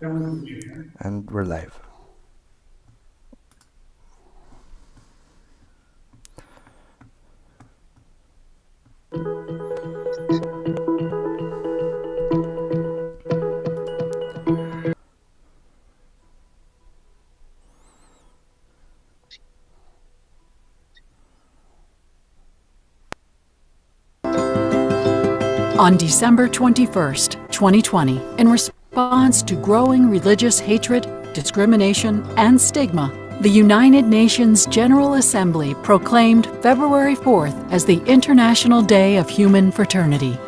And we're live. On December 21st, 2020, in response to growing religious hatred, discrimination, and stigma, the United Nations General Assembly proclaimed February 4th as the International Day of Human Fraternity.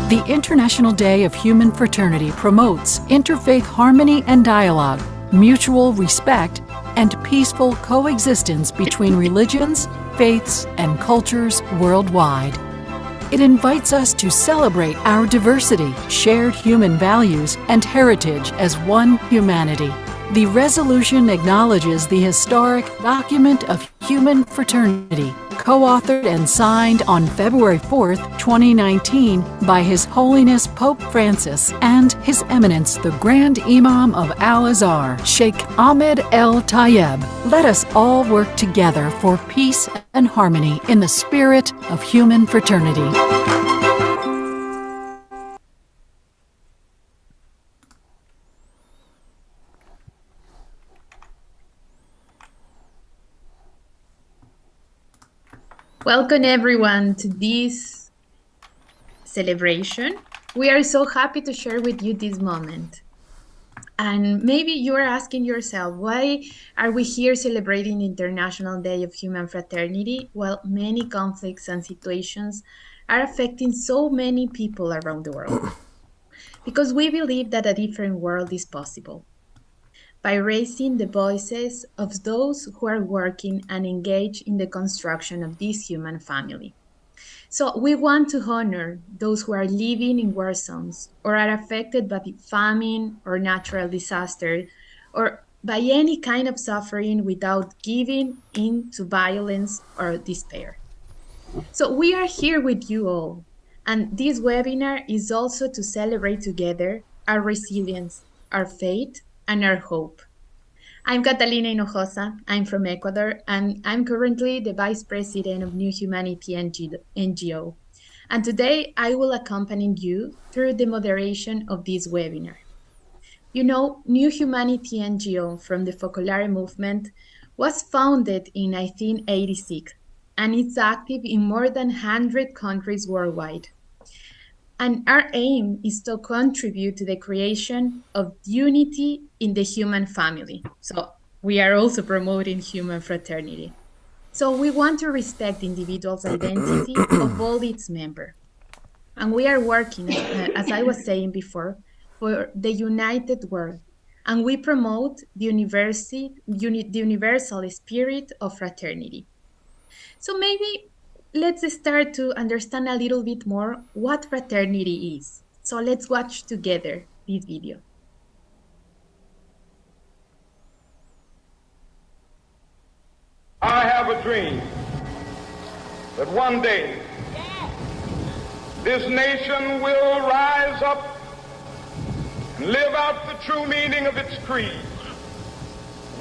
The International Day of Human Fraternity promotes interfaith harmony and dialogue, mutual respect, and peaceful coexistence between religions, faiths, and cultures worldwide. It invites us to celebrate our diversity, shared human values, and heritage as one humanity. The resolution acknowledges the historic Document of Human Fraternity, co-authored and signed on February 4th, 2019 by His Holiness Pope Francis and His Eminence the Grand Imam of Al-Azhar, Sheikh Ahmed El Tayeb. Let us all work together for peace and harmony in the spirit of human fraternity. Welcome everyone to this celebration. We are so happy to share with you this moment. And maybe you are asking yourself, why are we here celebrating International Day of Human Fraternity? Well, many conflicts and situations are affecting so many people around the world. Because we believe that a different world is possible. By raising the voices of those who are working and engaged in the construction of this human family. So we want to honor those who are living in war zones or are affected by famine or natural disaster or by any kind of suffering without giving in to violence or despair. So we are here with you all, and this webinar is also to celebrate together our resilience, our faith, and our hope. I'm Catalina Hinojosa, I'm from Ecuador, and I'm currently the Vice President of New Humanity NGO. And today I will accompany you through the moderation of this webinar. You know, New Humanity NGO from the Focolare movement was founded in 1986, and it's active in more than 100 countries worldwide. And our aim is to contribute to the creation of unity in the human family. So we are also promoting human fraternity. So we want to respect the individual's identity of all its members. And we are working, as I was saying before, for the united world. And we promote the universal spirit of fraternity. So maybe let's start to understand a little bit more what fraternity is. So let's watch together this video. I have a dream that one day this nation will rise up and live out the true meaning of its creed.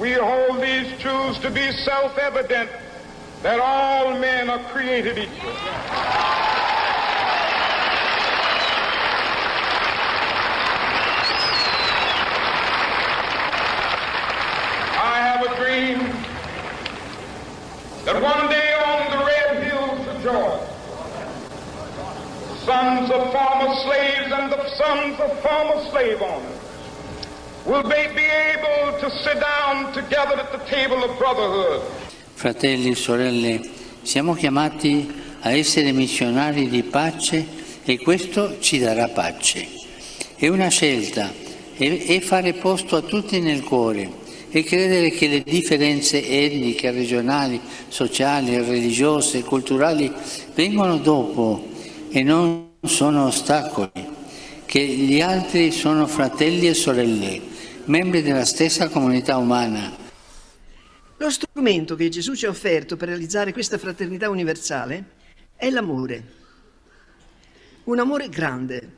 We hold these truths to be self-evident, that all men are created equal. I have a dream that one day on the red hills of Georgia, the sons of former slaves and the sons of former slave owners will be able to sit down together at the table of brotherhood. Fratelli e sorelle, siamo chiamati a essere missionari di pace e questo ci darà pace. È una scelta, è fare posto a tutti nel cuore e credere che le differenze etniche, regionali, sociali, religiose, culturali vengono dopo e non sono ostacoli, che gli altri sono fratelli e sorelle, membri della stessa comunità umana. Lo strumento che Gesù ci ha offerto per realizzare questa fraternità universale è l'amore. Un amore grande,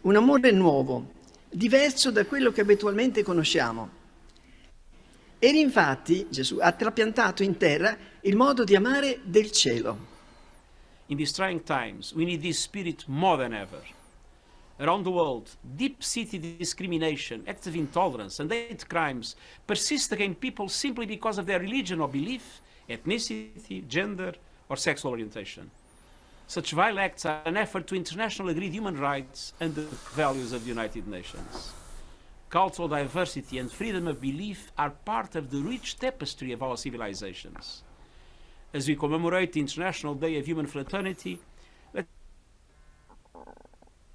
un amore nuovo, diverso da quello che abitualmente conosciamo. Ed infatti Gesù ha trapiantato in terra il modo di amare del cielo. In these trying times, we need this spirit more than ever. Around the world, deep-seated discrimination, acts of intolerance, and hate crimes persist against people simply because of their religion or belief, ethnicity, gender, or sexual orientation. Such vile acts are an effort to internationally agreed human rights and the values of the United Nations. Cultural diversity and freedom of belief are part of the rich tapestry of our civilizations. As we commemorate the International Day of Human Fraternity, let's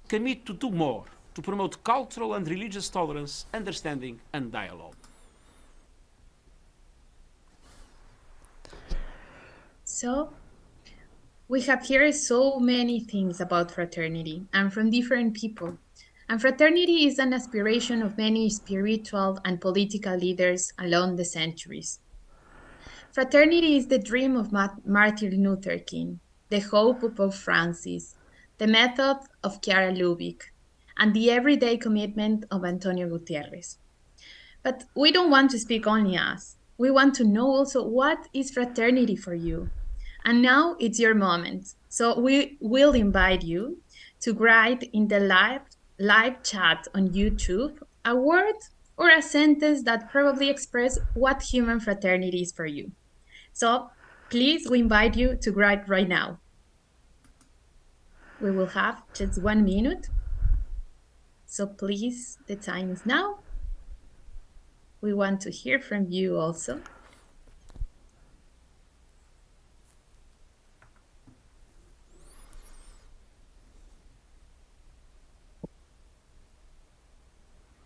commit to do more to promote cultural and religious tolerance, understanding, and dialogue. So, we have here so many things about fraternity and from different people. And fraternity is an aspiration of many spiritual and political leaders along the centuries. Fraternity is the dream of Martin Luther King, the hope of Pope Francis, the method of Chiara Lubich, and the everyday commitment of Antonio Gutierrez. But we don't want to speak only us. We want to know also what is fraternity for you. And now it's your moment. So we will invite you to write in the live chat on YouTube a word or a sentence that probably express what human fraternity is for you. So please, we invite you to write right now. We will have just 1 minute. So please, the time is now. We want to hear from you also.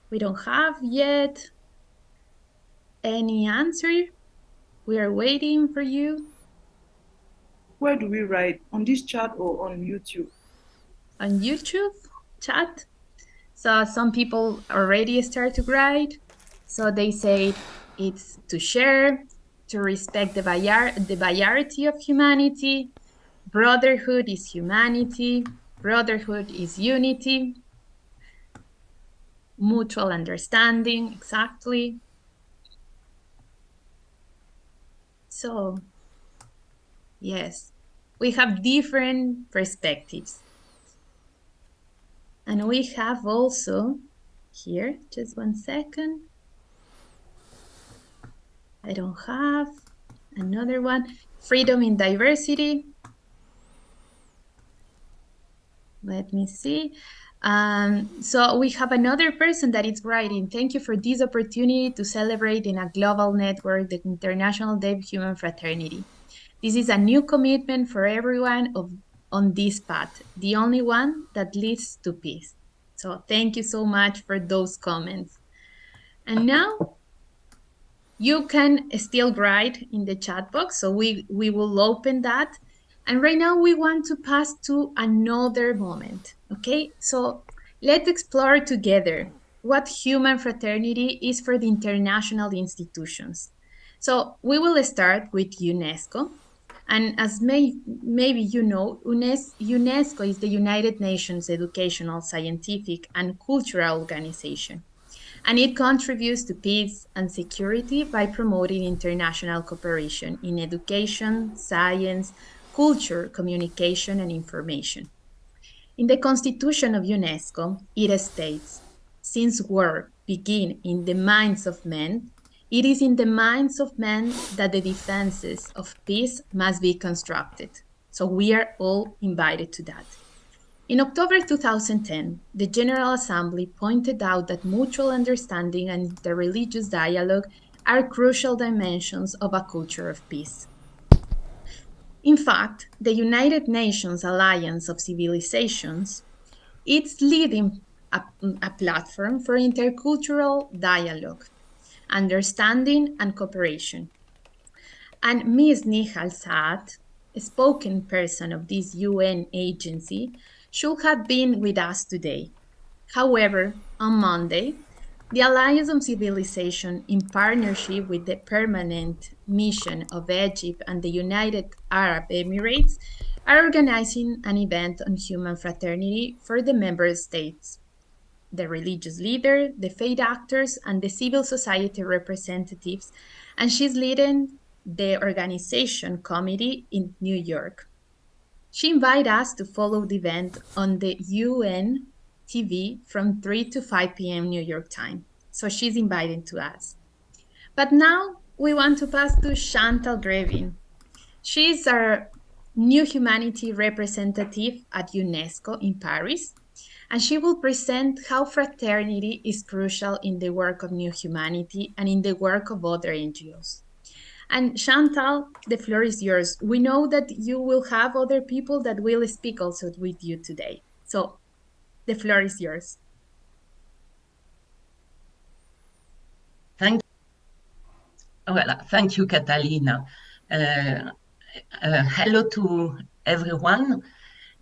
We don't have yet any answer. We are waiting for you. Where do we write? On this chat or on YouTube? On YouTube chat. So some people already start to write. So they say it's to share, to respect the variety of humanity. Brotherhood is humanity. Brotherhood is unity. Mutual understanding, exactly. So, yes, we have different perspectives. And we have also here, just 1 second. I don't have another one. Freedom in diversity. Let me see. So we have another person that is writing, thank you for this opportunity to celebrate in a global network the International Day of Human Fraternity. This is a new commitment for everyone on this path, the only one that leads to peace. So thank you so much for those comments. And now you can still write in the chat box, so we will open that. And right now we want to pass to another moment, okay? So let's explore together what human fraternity is for the international institutions. So we will start with UNESCO. And as maybe you know, UNESCO is the United Nations Educational, Scientific, and Cultural Organization. And it contributes to peace and security by promoting international cooperation in education, science, culture, communication, and information. In the Constitution of UNESCO, it states, since war begins in the minds of men, it is in the minds of men that the defenses of peace must be constructed. So we are all invited to that. In October 2010, the General Assembly pointed out that mutual understanding and interreligious dialogue are crucial dimensions of a culture of peace. In fact, the United Nations Alliance of Civilizations is leading a platform for intercultural dialogue, understanding, and cooperation. And Ms. Nihal Saad, a spokesperson of this UN agency, should have been with us today. However, on Monday, the Alliance of Civilization, in partnership with the Permanent Mission of Egypt and the United Arab Emirates, are organizing an event on human fraternity for the member states. the religious leader, the faith actors, and the civil society representatives, and she's leading the organization committee in New York. She invited us to follow the event on the UN TV from 3 to 5 p.m. New York time. So she's invited to us. But now we want to pass to Chantal Grevin. She's our New Humanity representative at UNESCO in Paris, and she will present how fraternity is crucial in the work of New Humanity and in the work of other NGOs. And Chantal, the floor is yours. We know that you will have other people that will speak also with you today. So the floor is yours. Thank you, Catalina. Hello to everyone.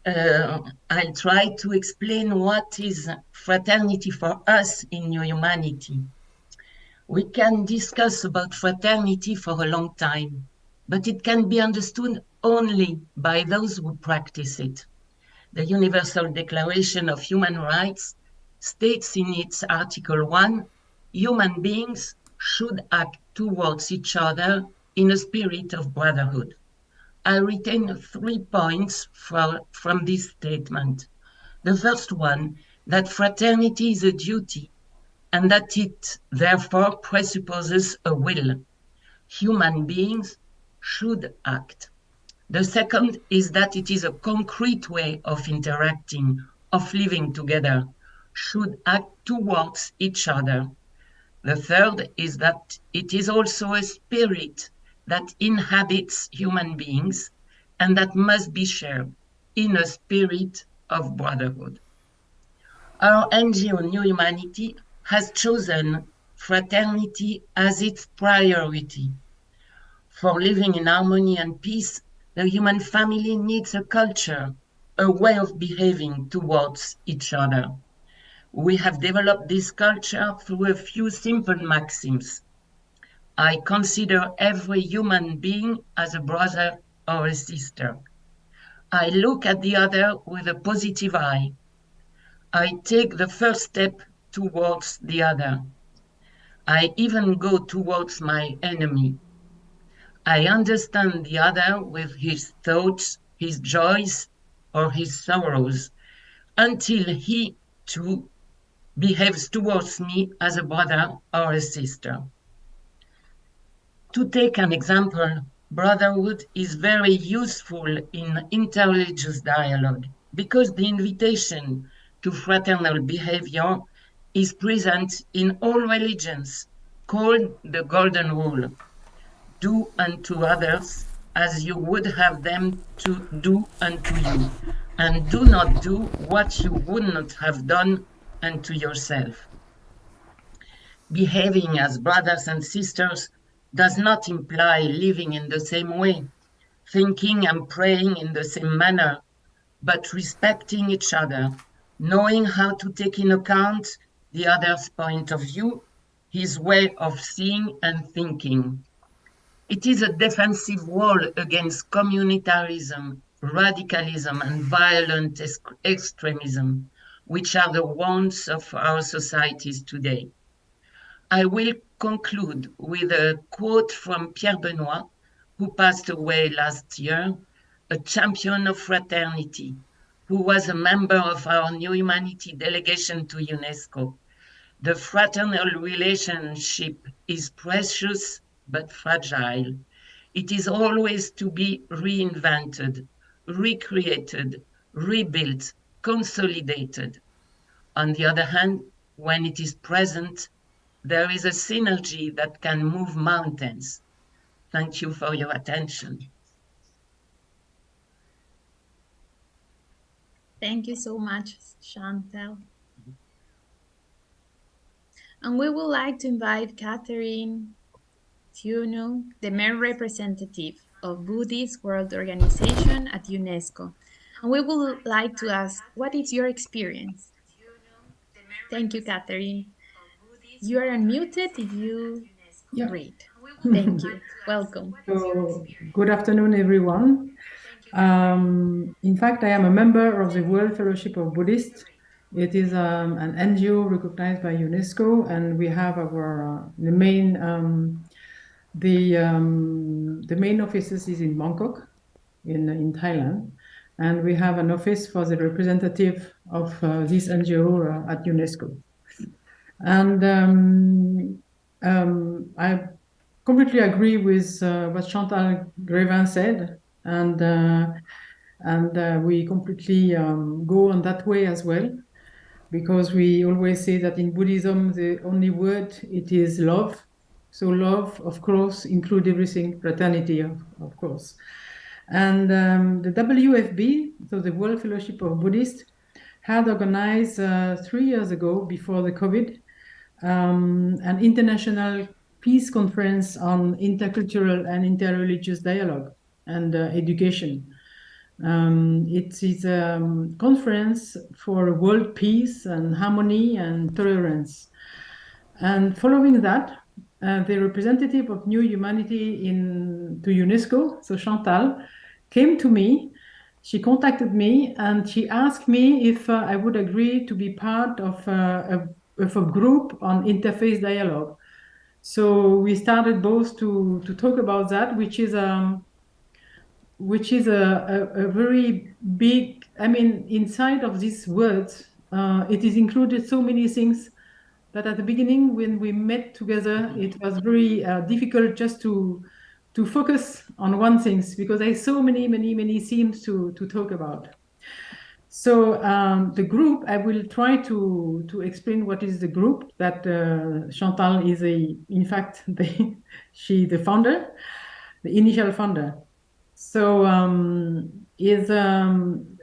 I'll try to explain what is fraternity for us in New Humanity. We can discuss about fraternity for a long time, but it can be understood only by those who practice it. The Universal Declaration of Human Rights states in its Article 1, human beings should act towards each other in a spirit of brotherhood. I retain 3 points from this statement. The first one, that fraternity is a duty, and that it therefore presupposes a will. Human beings should act. The second is that it is a concrete way of interacting, of living together, should act towards each other. The third is that it is also a spirit that inhabits human beings and that must be shared in a spirit of brotherhood. Our NGO New Humanity has chosen fraternity as its priority. For living in harmony and peace, the human family needs a culture, a way of behaving towards each other. We have developed this culture through a few simple maxims. I consider every human being as a brother or a sister. I look at the other with a positive eye. I take the first step towards the other. I even go towards my enemy. I understand the other with his thoughts, his joys, or his sorrows, until he, too, behaves towards me as a brother or a sister. To take an example, brotherhood is very useful in interreligious dialogue because the invitation to fraternal behavior is present in all religions, called the Golden Rule. Do unto others as you would have them to do unto you, and do not do what you would not have done unto yourself. Behaving as brothers and sisters does not imply living in the same way, thinking and praying in the same manner, but respecting each other, knowing how to take in account the other's point of view, his way of seeing and thinking. It is a defensive wall against communitarism, radicalism, and violent extremism, which are the wants of our societies today. I will conclude with a quote from Pierre Benoit, who passed away last year, a champion of fraternity, who was a member of our New Humanity delegation to UNESCO. The fraternal relationship is precious but fragile. It is always to be reinvented, recreated, rebuilt, consolidated. On the other hand, when it is present, there is a synergy that can move mountains. Thank you for your attention. Thank you so much, Chantal. And we would like to invite Catherine Tuno, the main representative of Buddhist World Organization at UNESCO. And we would like to ask, what is your experience? Thank you, Catherine. You are unmuted if you read. Thank you. Welcome. So, good afternoon, everyone. In fact, I am a member of the World Fellowship of Buddhists, It is an NGO recognized by UNESCO, and we have our the main offices is in Bangkok, in Thailand, and we have an office for the representative of this NGO at UNESCO. And I completely agree with what Chantal Grevin said, and we completely go on that way as well, because we always say that in Buddhism the only word it is love. So love, of course, include everything, fraternity, of course. And the WFB, so the World Fellowship of Buddhists, had organized 3 years ago, before the COVID, an international peace conference on intercultural and interreligious dialogue and education. It is a conference for world peace and harmony and tolerance. And following that, the representative of New Humanity to UNESCO, so Chantal, came to me. She contacted me and she asked me if I would agree to be part of a group on interfaith dialogue. So we started both to talk about that, which is a very big, I mean, inside of these words, it is included so many things that at the beginning, when we met together, it was very difficult just to focus on one thing, because there are so many themes to talk about. So the group, I will try to explain what is the group that Chantal is in fact, the founder, the initial founder. So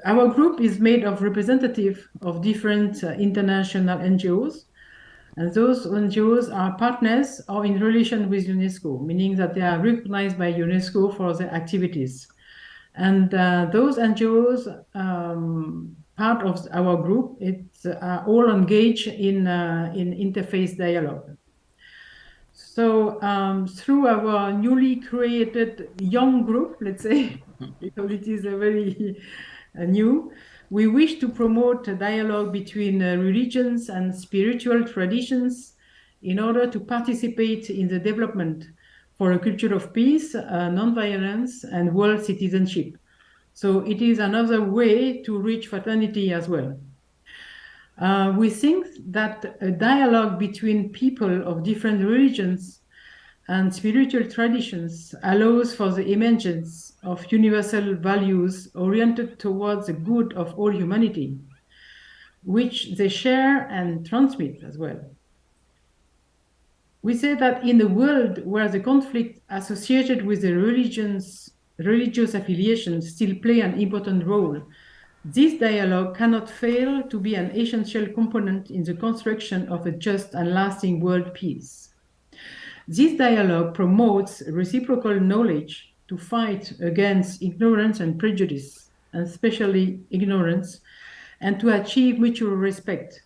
our group is made of representatives of different international NGOs, and those NGOs are partners or in relation with UNESCO, meaning that they are recognized by UNESCO for their activities. And those NGOs, part of our group, it's all engaged in interfaith dialogue. So through our newly created young group, let's say, because it is a very new, we wish to promote a dialogue between religions and spiritual traditions in order to participate in the development for a culture of peace, non-violence, and world citizenship. So it is another way to reach fraternity as well. We think that a dialogue between people of different religions and spiritual traditions allows for the emergence of universal values oriented towards the good of all humanity, which they share and transmit as well. We say that in a world where the conflict associated with the religious affiliations still play an important role, this dialogue cannot fail to be an essential component in the construction of a just and lasting world peace. This dialogue promotes reciprocal knowledge to fight against ignorance and prejudice, and especially ignorance, and to achieve mutual respect.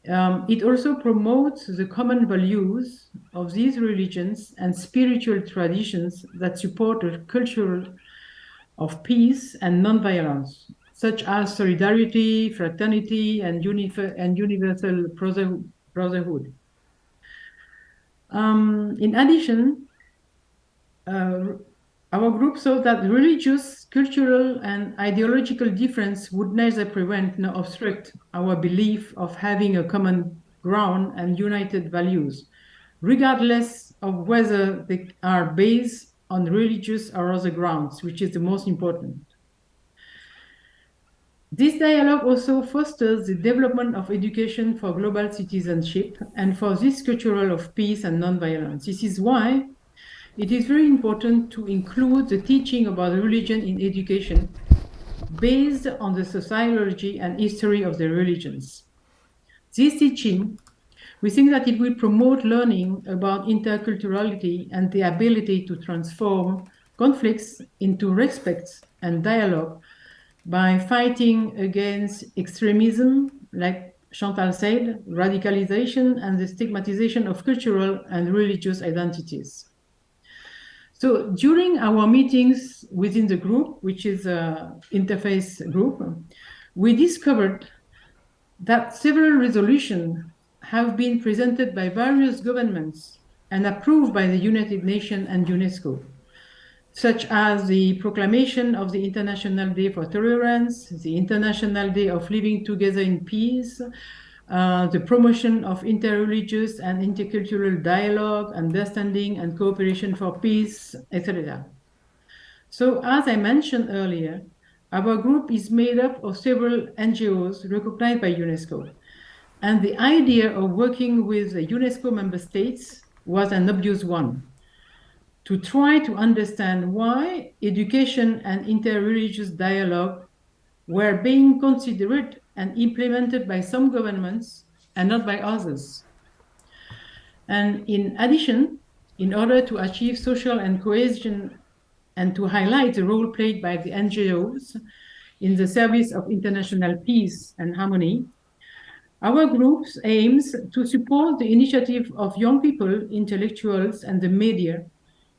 It also promotes the common values of these religions and spiritual traditions that support a culture of peace and non-violence, such as solidarity, fraternity, and universal brotherhood. In addition, our group saw that religious, cultural, and ideological difference would neither prevent nor obstruct our belief of having a common ground and united values, regardless of whether they are based on religious or other grounds, which is the most important. This dialogue also fosters the development of education for global citizenship and for this culture of peace and non-violence. This is why it is very important to include the teaching about religion in education based on the sociology and history of the religions. This teaching, we think that it will promote learning about interculturality and the ability to transform conflicts into respect and dialogue by fighting against extremism, like Chantal said, radicalization, and the stigmatization of cultural and religious identities. So during our meetings within the group, which is an interfaith group, we discovered that several resolutions have been presented by various governments and approved by the United Nations and UNESCO, such as the proclamation of the International Day for Tolerance, the International Day of Living Together in Peace, the promotion of interreligious and intercultural dialogue, understanding and cooperation for peace, etc. So as I mentioned earlier, our group is made up of several NGOs recognized by UNESCO. And the idea of working with the UNESCO member states was an obvious one, to try to understand why education and interreligious dialogue were being considered and implemented by some governments and not by others. And in addition, in order to achieve social and cohesion and to highlight the role played by the NGOs in the service of international peace and harmony, our group aims to support the initiative of young people, intellectuals, and the media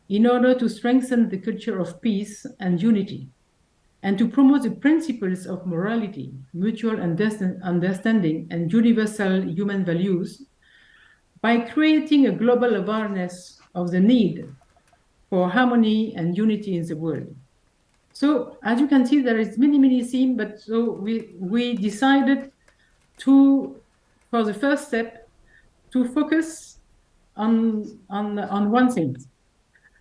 in order to strengthen the culture of peace and unity, and to promote the principles of morality, mutual understanding, and universal human values by creating a global awareness of the need for harmony and unity in the world. So as you can see, there is many themes, but so we decided to, for the first step, to focus on one thing.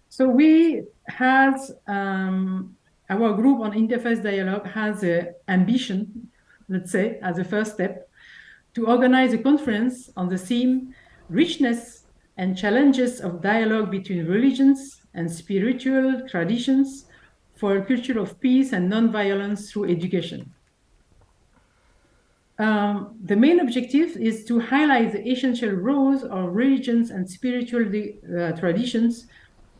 So we had, our group on interfaith dialogue has an ambition, let's say, as a first step, to organize a conference on the theme richness and challenges of dialogue between religions and spiritual traditions for a culture of peace and non-violence through education. The main objective is to highlight the essential roles of religions and spiritual traditions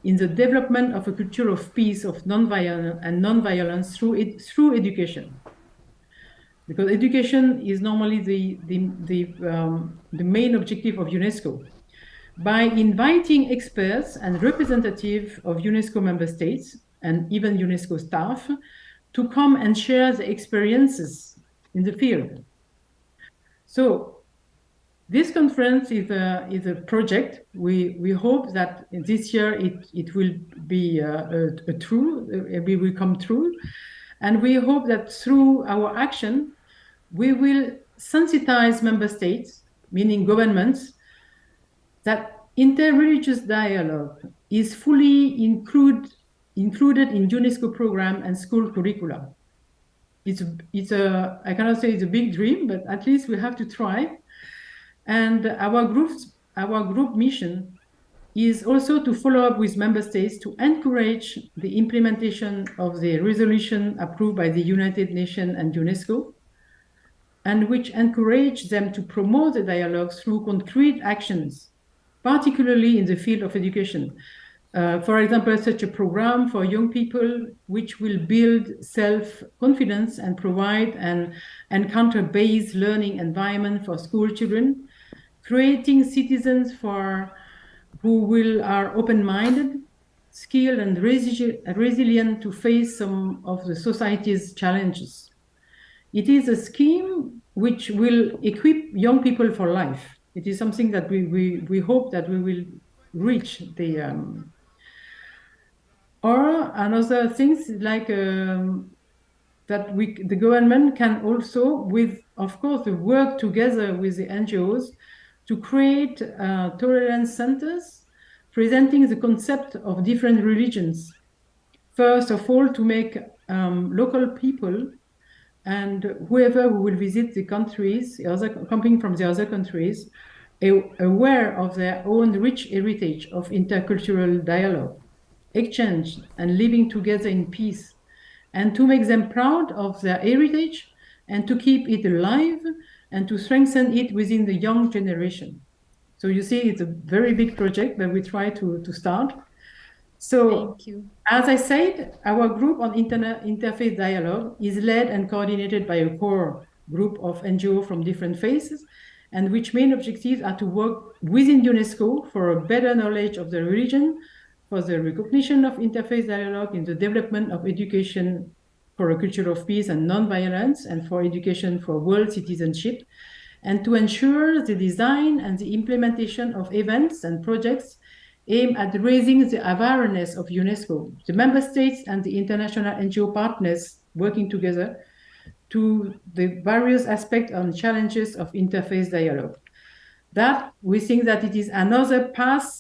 in the development of a culture of peace, of non-violence through education. Because education is normally the main objective of UNESCO. By inviting experts and representatives of UNESCO member states and even UNESCO staff to come and share the experiences in the field. So this conference is a project. We hope that this year it will be we will come true. And we hope that through our action, we will sensitize member states, meaning governments, that interreligious dialogue is fully included in UNESCO program and school curricula. I cannot say it's a big dream, but at least we have to try. And our group mission is also to follow up with member states to encourage the implementation of the resolution approved by the United Nations and UNESCO, and which encourage them to promote the dialogue through concrete actions, particularly in the field of education. For example, such a program for young people which will build self-confidence and provide an encounter-based learning environment for school children, creating citizens who are open-minded, skilled, and resilient to face some of the society's challenges. It is a scheme which will equip young people for life. It is something that we hope that we will reach the or another things like that the government can also, with of course, work together with the NGOs to create tolerance centers presenting the concept of different religions. First of all, to make local people and whoever who will visit the countries, coming from the other countries, aware of their own rich heritage of intercultural dialogue, exchange, and living together in peace, and to make them proud of their heritage and to keep it alive and to strengthen it within the young generation. So you see, it's a very big project, but we try to start. So, thank you. As I said, our group on interfaith dialogue is led and coordinated by a core group of NGOs from different faiths, and which main objectives are to work within UNESCO for a better knowledge of the religion, for the recognition of interfaith dialogue in the development of education for a culture of peace and non-violence, and for education for world citizenship, and to ensure the design and the implementation of events and projects aimed at raising the awareness of UNESCO, the member states and the international NGO partners working together to the various aspects and challenges of interfaith dialogue. That we think that it is another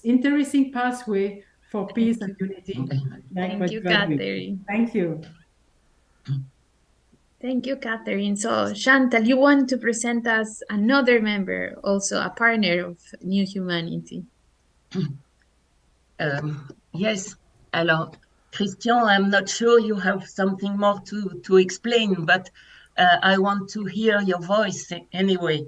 interesting pathway for peace and unity. Thank you, Catherine. Thank you. Thank you, Catherine. So, Chantal, you want to present us another member, also a partner of New Humanity. Yes. Alors, Christian, I'm not sure you have something more to explain, but I want to hear your voice anyway.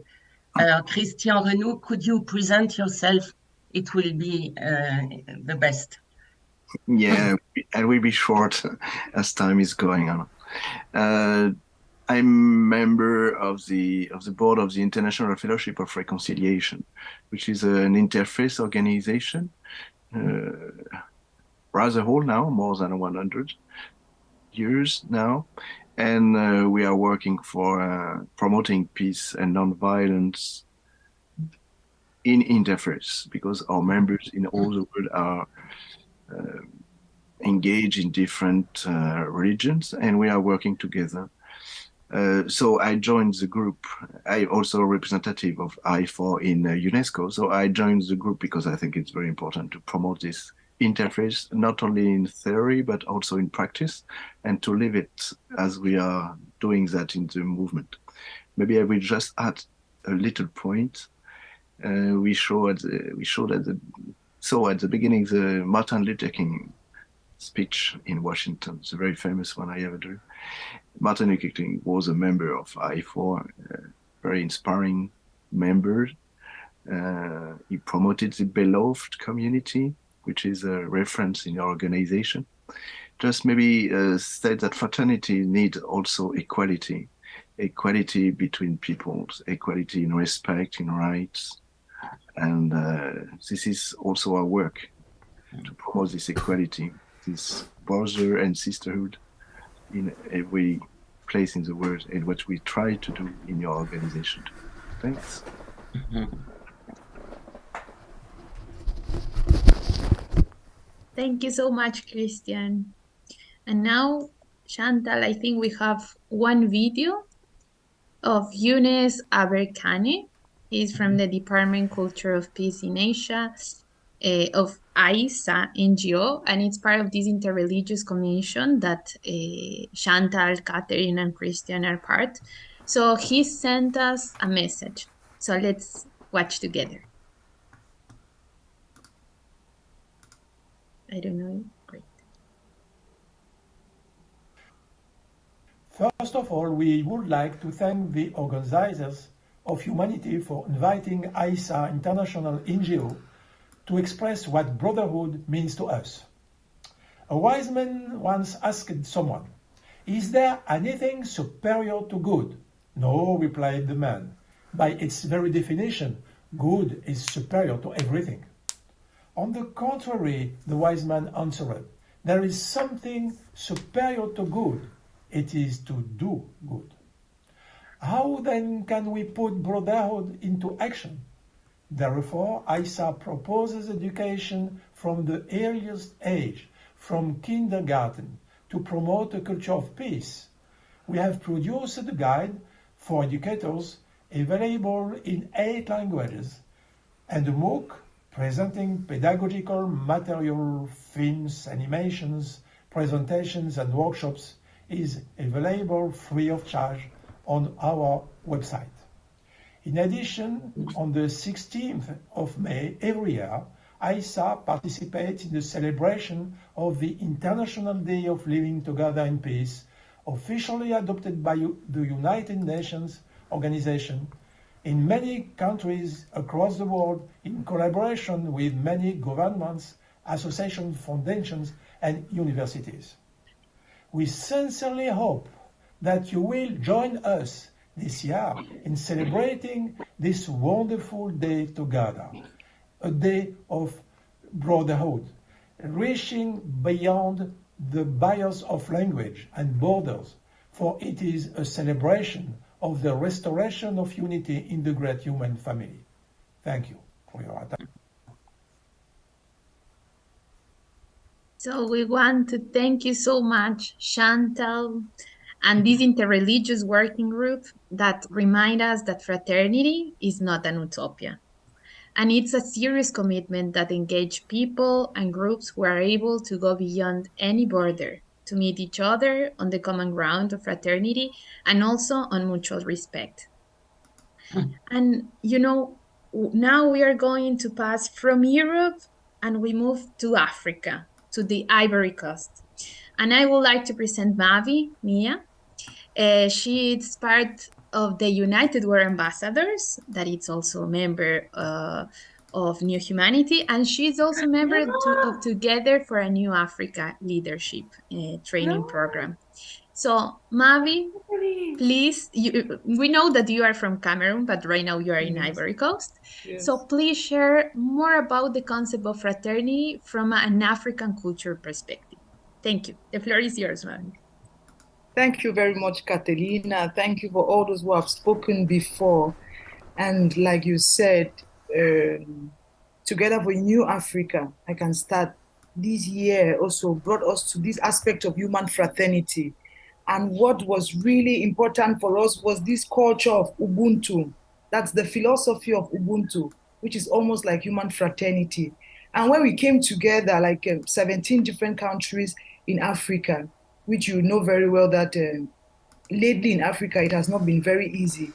Christian Renou, could you present yourself? It will be the best. Yeah, I will be short as time is going on. I'm member of the board of the International Fellowship of Reconciliation, which is an interfaith organization, rather old now, more than 100 years now, and we are working for promoting peace and non-violence in interfaith, because our members in all the world are engaged in different religions, and we are working together. So I joined the group. I'm also a representative of I4 in UNESCO. So I joined the group because I think it's very important to promote this interface, not only in theory, but also in practice, and to live it as we are doing that in the movement. Maybe I will just add a little point. We showed at the beginning the Martin Luther King speech in Washington, the very famous one I ever drew. Martin Luther King was a member of I4, very inspiring member. He promoted the beloved community, which is a reference in your organization. Just maybe state that fraternity needs also equality between peoples, equality in respect, in rights. And this is also our work, to promote this equality, this brother and sisterhood in every place in the world, and what we try to do in your organization. Thanks. Thank you so much, Christian. And now, Chantal, I think we have one video of Younes Aberkane. He's from the Department Culture of Peace in Asia, of AISA NGO, and it's part of this interreligious commission that Chantal, Catherine, and Christian are part. So he sent us a message. So let's watch together. I don't know. Great. First of all, we would like to thank the organizers of Humanity for inviting AISA International NGO to express what brotherhood means to us. A wise man once asked someone, "Is there anything superior to good?" "No," replied the man. "By its very definition, good is superior to everything." "On the contrary," the wise man answered, "there is something superior to good. It is to do good." How then can we put brotherhood into action? Therefore, AISA proposes education from the earliest age, from kindergarten, to promote a culture of peace. We have produced a guide for educators available in 8 languages, and a MOOC presenting pedagogical material, films, animations, presentations, and workshops is available free of charge on our website. In addition, on the 16th of May every year, AISA participates in the celebration of the International Day of Living Together in Peace, officially adopted by the United Nations Organization in many countries across the world, in collaboration with many governments, associations, foundations, and universities. We sincerely hope that you will join us this year in celebrating this wonderful day together, a day of brotherhood, reaching beyond the barriers of language and borders for it is a celebration of the restoration of unity in the great human family. Thank you for your attention. So we want to thank you so much, Chantal, and this interreligious working group that remind us that fraternity is not an utopia. And it's a serious commitment that engage people and groups who are able to go beyond any border to meet each other on the common ground of fraternity and also on mutual respect. And now we are going to pass from Europe and we move to Africa, to the Ivory Coast. And I would like to present Mavi, Mia. She is part of the United World Ambassadors, that is also a member of New Humanity, and she's also a member of Together for a New Africa Leadership training program. So, Mavi, please, we know that you are from Cameroon, but right now you are in Ivory Coast. Yes. So please share more about the concept of fraternity from an African culture perspective. Thank you. The floor is yours, Mavi. Thank you very much, Catalina. Thank you for all those who have spoken before. And like you said, Together for a New Africa, I can start this year also brought us to this aspect of human fraternity. And what was really important for us was this culture of Ubuntu. That's the philosophy of Ubuntu, which is almost like human fraternity. And when we came together, like 17 different countries in Africa, which you know very well that lately in Africa, it has not been very easy.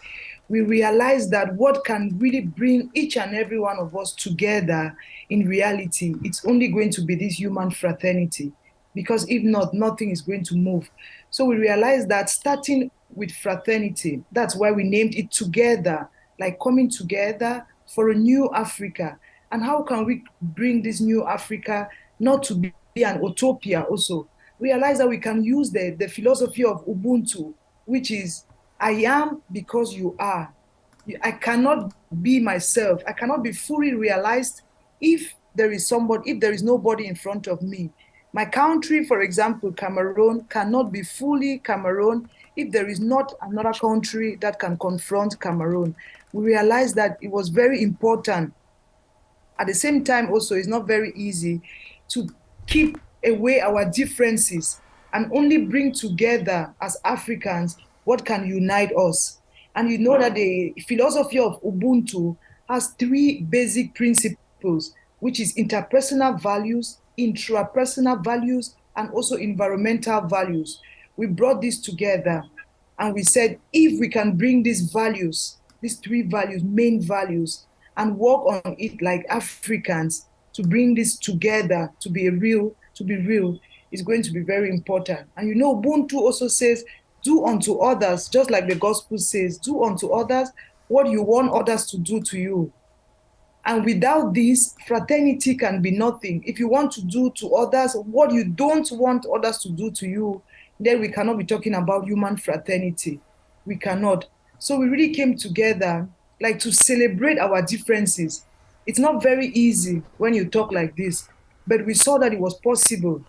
We realized that what can really bring each and every one of us together in reality, it's only going to be this human fraternity. Because if not, nothing is going to move. So we realized that starting with fraternity, that's why we named it Together, like coming together for a new Africa. And how can we bring this new Africa not to be an utopia also? Realize that we can use the philosophy of Ubuntu, which is, I am because you are. I cannot be myself. I cannot be fully realized if there is nobody in front of me. My country, for example, Cameroon, cannot be fully Cameroon if there is not another country that can confront Cameroon. We realized that it was very important. At the same time, also, it's not very easy to keep away our differences and only bring together as Africans what can unite us. And you know that the philosophy of Ubuntu has three basic principles, which is interpersonal values, intrapersonal values, and also environmental values. We brought this together and we said, if we can bring these values, these three values, main values, and work on it like Africans to bring this together to be real, is going to be very important. And you know, Ubuntu also says, do unto others, just like the gospel says, do unto others what you want others to do to you. And without this, fraternity can be nothing. If you want to do to others what you don't want others to do to you, then we cannot be talking about human fraternity. We cannot. So we really came together like to celebrate our differences. It's not very easy when you talk like this, but we saw that it was possible.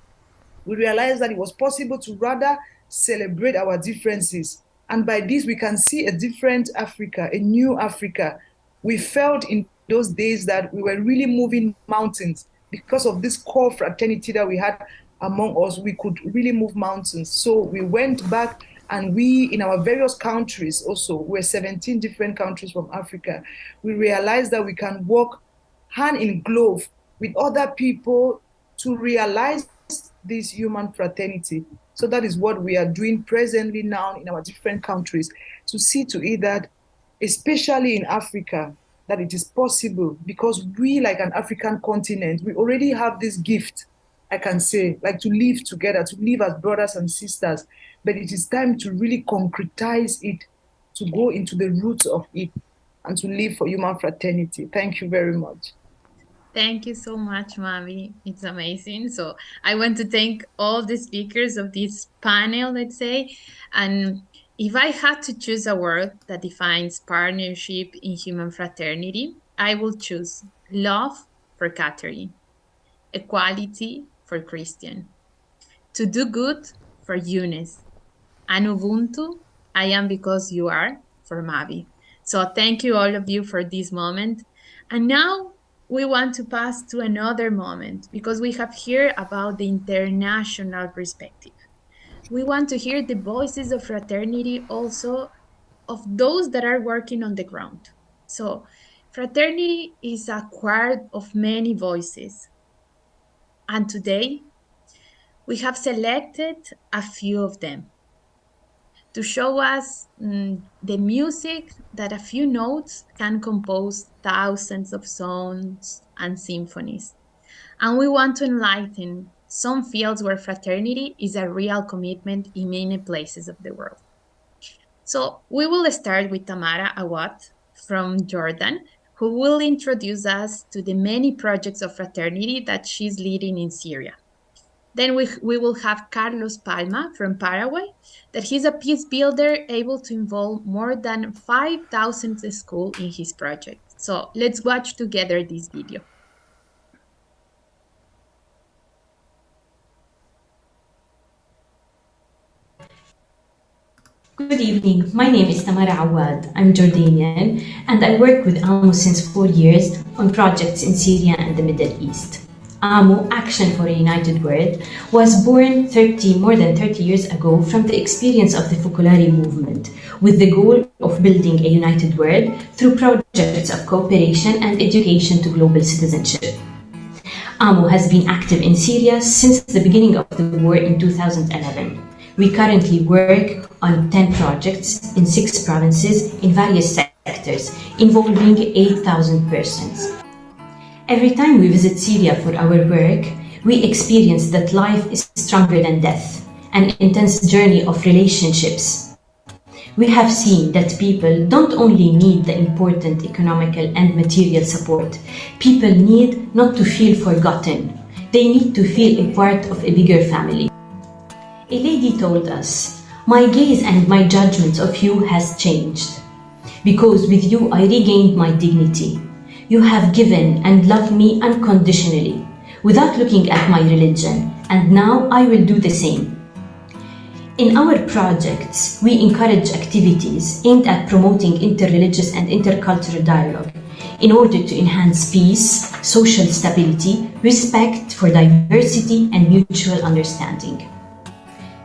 We realized that it was possible to rather celebrate our differences. And by this, we can see a different Africa, a new Africa. We felt in those days that we were really moving mountains because of this core fraternity that we had among us. We could really move mountains. So we went back and we, in our various countries also, we're 17 different countries from Africa, we realized that we can work hand in glove with other people to realize this human fraternity. So that is what we are doing presently now in our different countries, to see to it that, especially in Africa, that it is possible, because we, like an African continent, we already have this gift, I can say, like to live together, to live as brothers and sisters. But it is time to really concretize it, to go into the roots of it, and to live for human fraternity. Thank you very much. Thank you so much, Mami. It's amazing. So I want to thank all the speakers of this panel, let's say. And if I had to choose a word that defines partnership in human fraternity, I will choose love for Catherine, equality for Christian, to do good for Eunice, and Ubuntu, I am because you are, for Mavi. So thank you all of you for this moment. And now we want to pass to another moment because we have heard about the international perspective. We want to hear the voices of fraternity also of those that are working on the ground. So fraternity is a choir of many voices. And today we have selected a few of them to show us the music that a few notes can compose thousands of songs and symphonies. And we want to enlighten some fields where fraternity is a real commitment in many places of the world. So we will start with Tamara Awad from Jordan, who will introduce us to the many projects of fraternity that she's leading in Syria. Then we will have Carlos Palma from Paraguay, that he's a peace builder able to involve more than 5,000 schools in his project. So let's watch together this video. Good evening, my name is Tamara Awad. I'm Jordanian and I work with AMO since 4 years on projects in Syria and the Middle East. AMO, Action for a United World, was born more than 30 years ago from the experience of the Focolare movement, with the goal of building a united world through projects of cooperation and education to global citizenship. AMO has been active in Syria since the beginning of the war in 2011. We currently work on 10 projects in 6 provinces in various sectors, involving 8,000 persons. Every time we visit Syria for our work, we experience that life is stronger than death, an intense journey of relationships. We have seen that people don't only need the important economical and material support, people need not to feel forgotten. They need to feel a part of a bigger family. A lady told us, "My gaze and my judgment of you has changed, because with you I regained my dignity. You have given and loved me unconditionally, without looking at my religion, and now I will do the same." In our projects, we encourage activities aimed at promoting interreligious and intercultural dialogue in order to enhance peace, social stability, respect for diversity, and mutual understanding.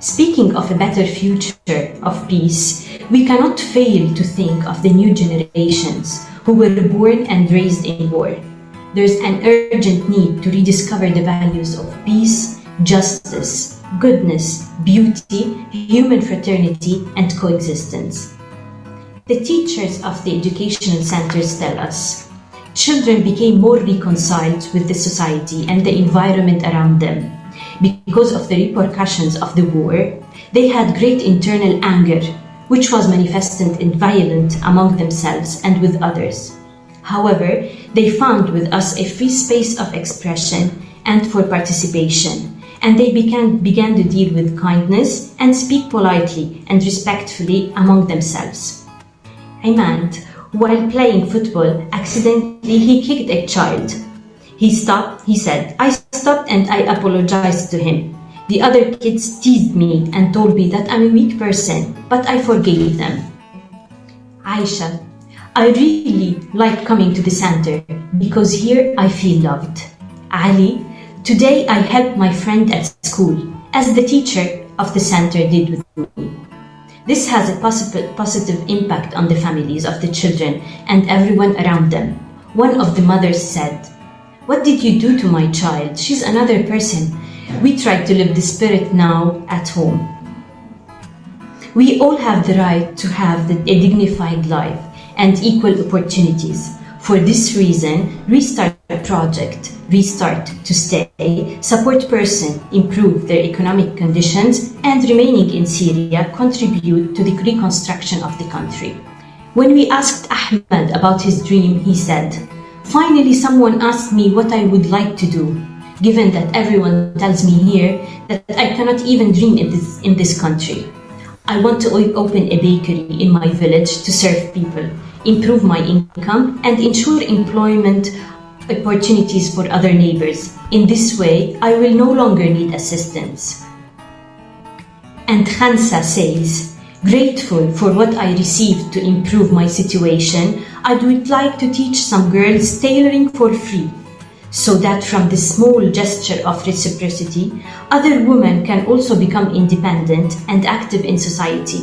Speaking of a better future of peace, we cannot fail to think of the new generations who were born and raised in war. There's an urgent need to rediscover the values of peace, justice, goodness, beauty, human fraternity, and coexistence. The teachers of the educational centers tell us, children became more reconciled with the society and the environment around them. Because of the repercussions of the war, they had great internal anger, which was manifested in violence among themselves and with others. However, they found with us a free space of expression and for participation, and they began to deal with kindness and speak politely and respectfully among themselves. Imad, while playing football, accidentally he kicked a child. He said, "I stopped and I apologized to him. The other kids teased me and told me that I'm a weak person, but I forgave them." Aisha, "I really like coming to the center because here I feel loved." Ali, "Today I helped my friend at school, as the teacher of the center did with me. This has a positive impact on the families of the children and everyone around them." One of the mothers said, "What did you do to my child? She's another person. We try to live the spirit now at home." We all have the right to have a dignified life and equal opportunities. For this reason, Restart Project, Restart to Stay, support persons improve their economic conditions and remaining in Syria contribute to the reconstruction of the country. When we asked Ahmed about his dream, he said, "Finally, someone asked me what I would like to do, given that everyone tells me here that I cannot even dream in this country. I want to open a bakery in my village to serve people, improve my income, and ensure employment opportunities for other neighbors. In this way, I will no longer need assistance." And Khansa says, grateful for what I received to improve my situation, I would like to teach some girls tailoring for free, so that from this small gesture of reciprocity, other women can also become independent and active in society.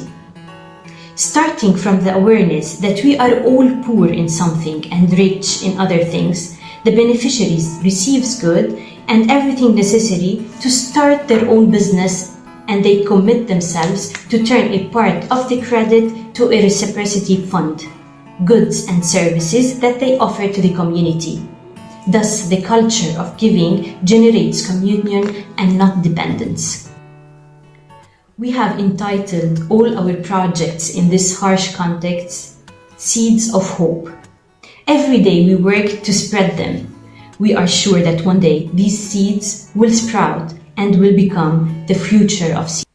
Starting from the awareness that we are all poor in something and rich in other things, the beneficiaries receives good and everything necessary to start their own business, and they commit themselves to turn a part of the credit to a reciprocity fund, goods and services that they offer to the community. Thus, the culture of giving generates communion and not dependence. We have entitled all our projects in this harsh context, Seeds of Hope. Every day we work to spread them. We are sure that one day these seeds will sprout and will become the future of seeds.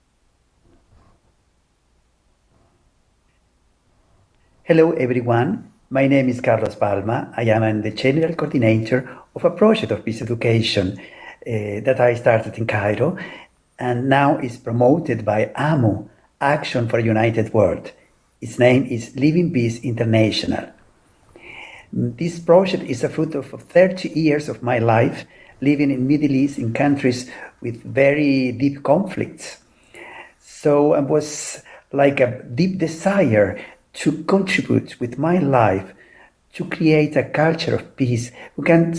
Hello everyone, my name is Carlos Palma. I am the General Coordinator of a project of peace education that I started in Cairo and now is promoted by AMU, Action for a United World. Its name is Living Peace International. This project is a fruit of 30 years of my life living in Middle East in countries with very deep conflicts. So it was like a deep desire to contribute with my life to create a culture of peace who can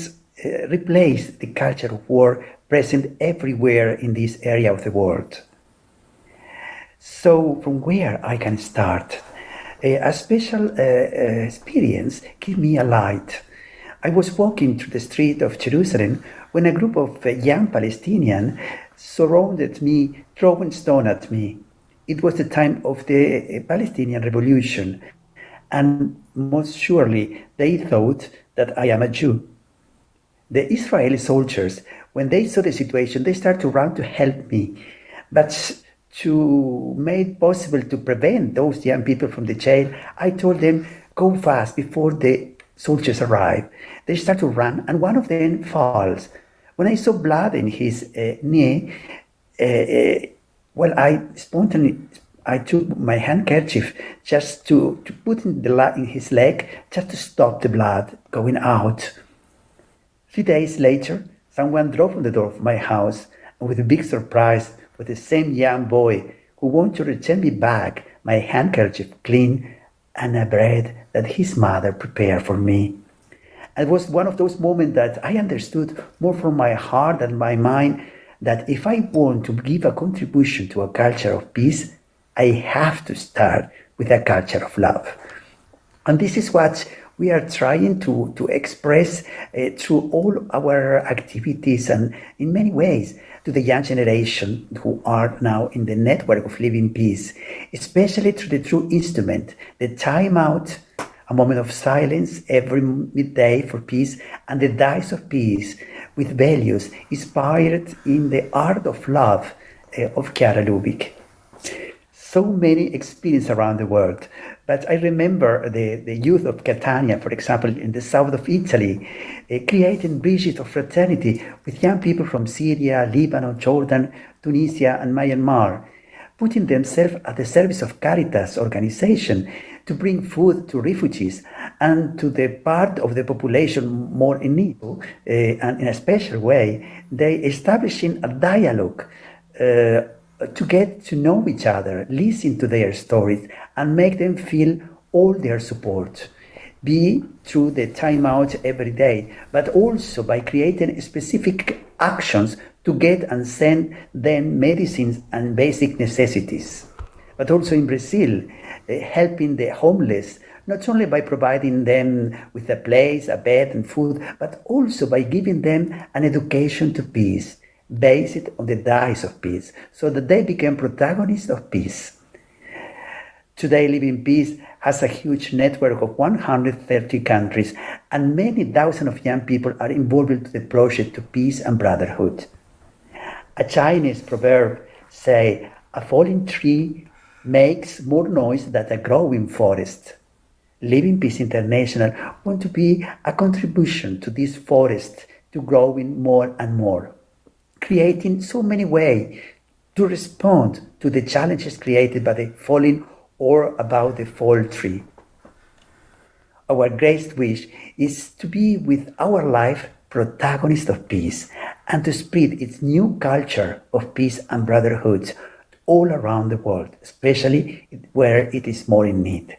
replace the culture of war present everywhere in this area of the world. So from where I can start? A special experience gave me a light. I was walking through the street of Jerusalem when a group of young Palestinians surrounded me, throwing stones at me. It was the time of the Palestinian Revolution, and most surely they thought that I am a Jew. The Israeli soldiers, when they saw the situation, they started to run to help me. But to make it possible to prevent those young people from the jail, I told them, go fast before the soldiers arrive. They start to run, and one of them falls. When I saw blood in his knee, I took my handkerchief just to put in his leg, just to stop the blood going out. 3 days later, someone drove on the door of my house, and with a big surprise, was the same young boy who wanted to return me back my handkerchief clean and a bread that his mother prepared for me. It was one of those moments that I understood more from my heart and my mind that if I want to give a contribution to a culture of peace, I have to start with a culture of love. And this is what we are trying to express through all our activities and in many ways to the young generation who are now in the network of Living Peace, especially through the true instrument, the time out, a moment of silence every midday for peace, and the dice of peace with values inspired in the art of love of Chiara Lubick. So many experiences around the world, but I remember the youth of Catania, for example, in the south of Italy, creating bridges of fraternity with young people from Syria, Lebanon, Jordan, Tunisia, and Myanmar, putting themselves at the service of Caritas organization to bring food to refugees and to the part of the population more in need. And in a special way, they establishing a dialogue to get to know each other, listen to their stories, and make them feel all their support. Be through the time out every day, but also by creating specific actions to get and send them medicines and basic necessities. But also in Brazil, helping the homeless, not only by providing them with a place, a bed and food, but also by giving them an education to peace, based on the dice of peace, so that they become protagonists of peace. Today, Living Peace has a huge network of 130 countries, and many thousands of young people are involved in the project to peace and brotherhood. A Chinese proverb says, a falling tree makes more noise than a growing forest. Living Peace International wants to be a contribution to this forest to growing more and more, creating so many ways to respond to the challenges created by the falling or about the fall tree. Our greatest wish is to be with our life protagonist of peace and to spread its new culture of peace and brotherhood all around the world, especially where it is more in need.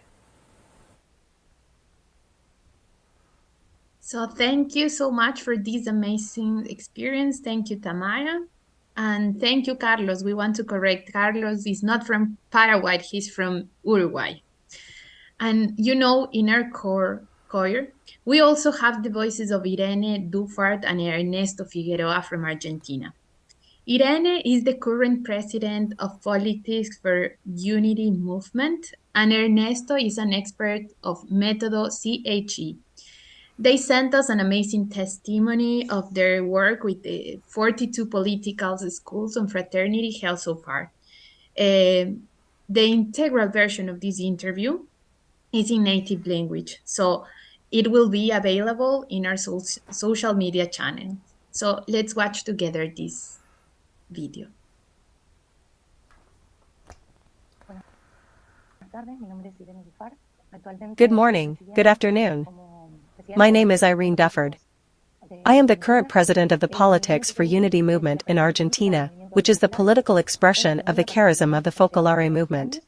So thank you so much for this amazing experience. Thank you, Tamara. And thank you, Carlos. We want to correct, Carlos is not from Paraguay, he's from Uruguay. And you know, in our choir, we also have the voices of Irene Dufart and Ernesto Figueroa from Argentina. Irene is the current president of Politics for Unity movement, and Ernesto is an expert of Método CHE. They sent us an amazing testimony of their work with the 42 political schools on fraternity held so far. The integral version of this interview is in native language, so it will be available in our social media channel. So let's watch together this video. Good morning, good afternoon. My name is Irene Dufford. I am the current president of the Politics for Unity movement in Argentina, which is the political expression of the charism of the Focolare movement.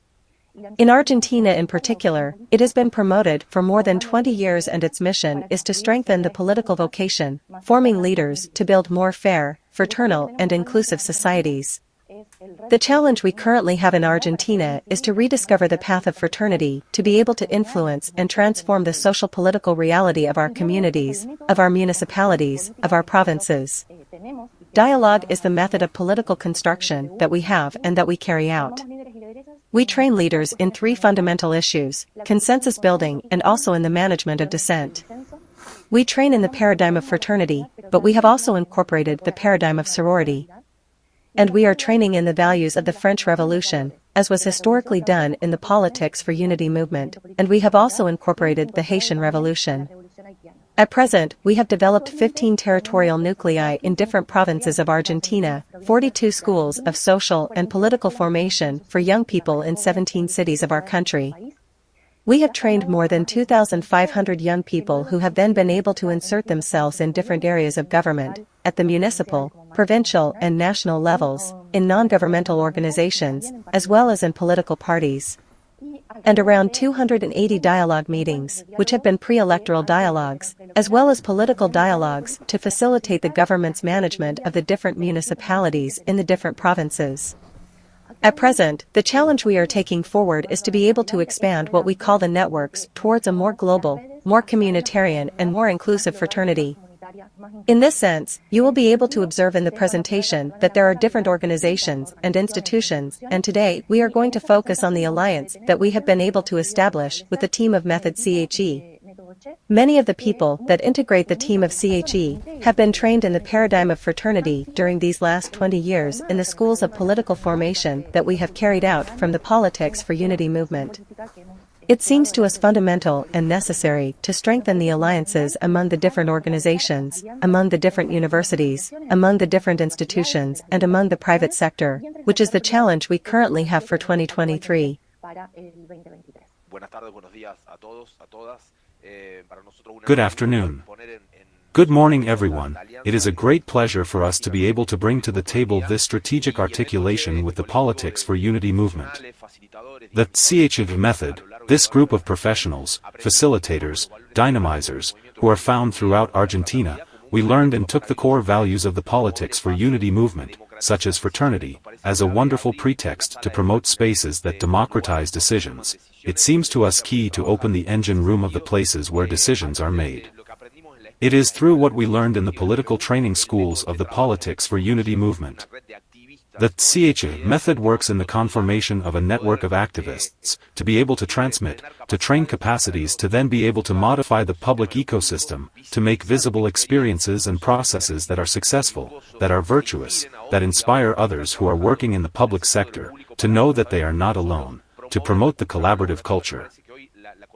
In Argentina in particular, it has been promoted for more than 20 years and its mission is to strengthen the political vocation, forming leaders to build more fair, fraternal and inclusive societies. The challenge we currently have in Argentina is to rediscover the path of fraternity, to be able to influence and transform the social political reality of our communities, of our municipalities, of our provinces. Dialogue is the method of political construction that we have and that we carry out. We train leaders in 3 fundamental issues: consensus building and also in the management of dissent. We train in the paradigm of fraternity, but we have also incorporated the paradigm of sorority. And we are training in the values of the French Revolution, as was historically done in the Politics for Unity movement, and we have also incorporated the Haitian Revolution. At present, we have developed 15 territorial nuclei in different provinces of Argentina, 42 schools of social and political formation for young people in 17 cities of our country. We have trained more than 2,500 young people who have then been able to insert themselves in different areas of government, at the municipal, provincial and national levels, in non-governmental organizations, as well as in political parties. And around 280 dialogue meetings, which have been pre-electoral dialogues, as well as political dialogues to facilitate the government's management of the different municipalities in the different provinces. At present, the challenge we are taking forward is to be able to expand what we call the networks towards a more global, more communitarian and more inclusive fraternity. In this sense, you will be able to observe in the presentation that there are different organizations and institutions, and today we are going to focus on the alliance that we have been able to establish with the team of Method CHE. Many of the people that integrate the team of CHE have been trained in the paradigm of fraternity during these last 20 years in the schools of political formation that we have carried out from the Politics for Unity movement. It seems to us fundamental and necessary to strengthen the alliances among the different organizations, among the different universities, among the different institutions, and among the private sector, which is the challenge we currently have for 2023. Good afternoon. Good morning, everyone. It is a great pleasure for us to be able to bring to the table this strategic articulation with the Politics for Unity movement. The CHE method, this group of professionals, facilitators, dynamizers, who are found throughout Argentina, we learned and took the core values of the Politics for Unity movement, such as fraternity, as a wonderful pretext to promote spaces that democratize decisions. It seems to us key to open the engine room of the places where decisions are made. It is through what we learned in the political training schools of the Politics for Unity movement. The CHE method works in the conformation of a network of activists, to be able to transmit, to train capacities to then be able to modify the public ecosystem, to make visible experiences and processes that are successful, that are virtuous, that inspire others who are working in the public sector, to know that they are not alone, to promote the collaborative culture.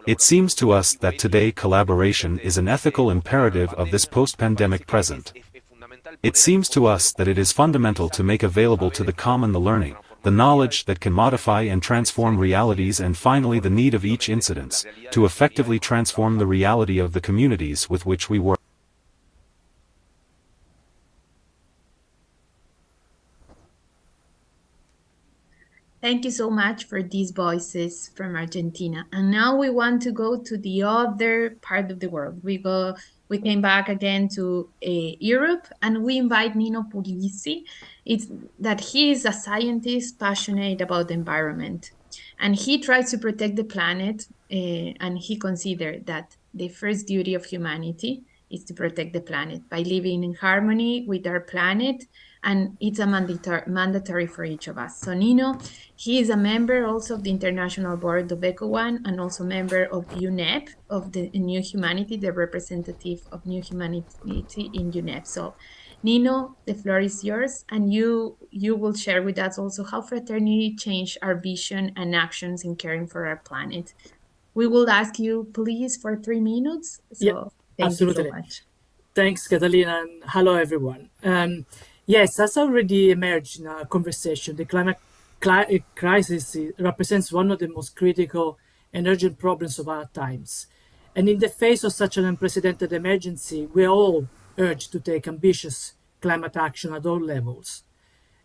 It seems to us that today collaboration is an ethical imperative of this post-pandemic present. It seems to us that it is fundamental to make available to the common the learning, the knowledge that can modify and transform realities, and finally the need of each incidence, to effectively transform the reality of the communities with which we work. Thank you so much for these voices from Argentina. And now we want to go to the other part of the world. We came back again to Europe, and we invite Nino Puglisi. It's that he is a scientist passionate about the environment, and he tries to protect the planet. And he considered that the first duty of humanity is to protect the planet by living in harmony with our planet, and it's a mandatory for each of us. So Nino, he is a member also of the International Board of ECOWAN, and also member of UNEP, of the New Humanity, the representative of New Humanity in UNEP. So Nino, the floor is yours, and you will share with us also how Fraternity changed our vision and actions in caring for our planet. We will ask you, please, for 3 minutes. So thank you so much. Thanks, Catalina, and hello, everyone. Yes, as already emerged in our conversation, the climate crisis represents one of the most critical and urgent problems of our times. And in the face of such an unprecedented emergency, we are all urged to take ambitious climate action at all levels.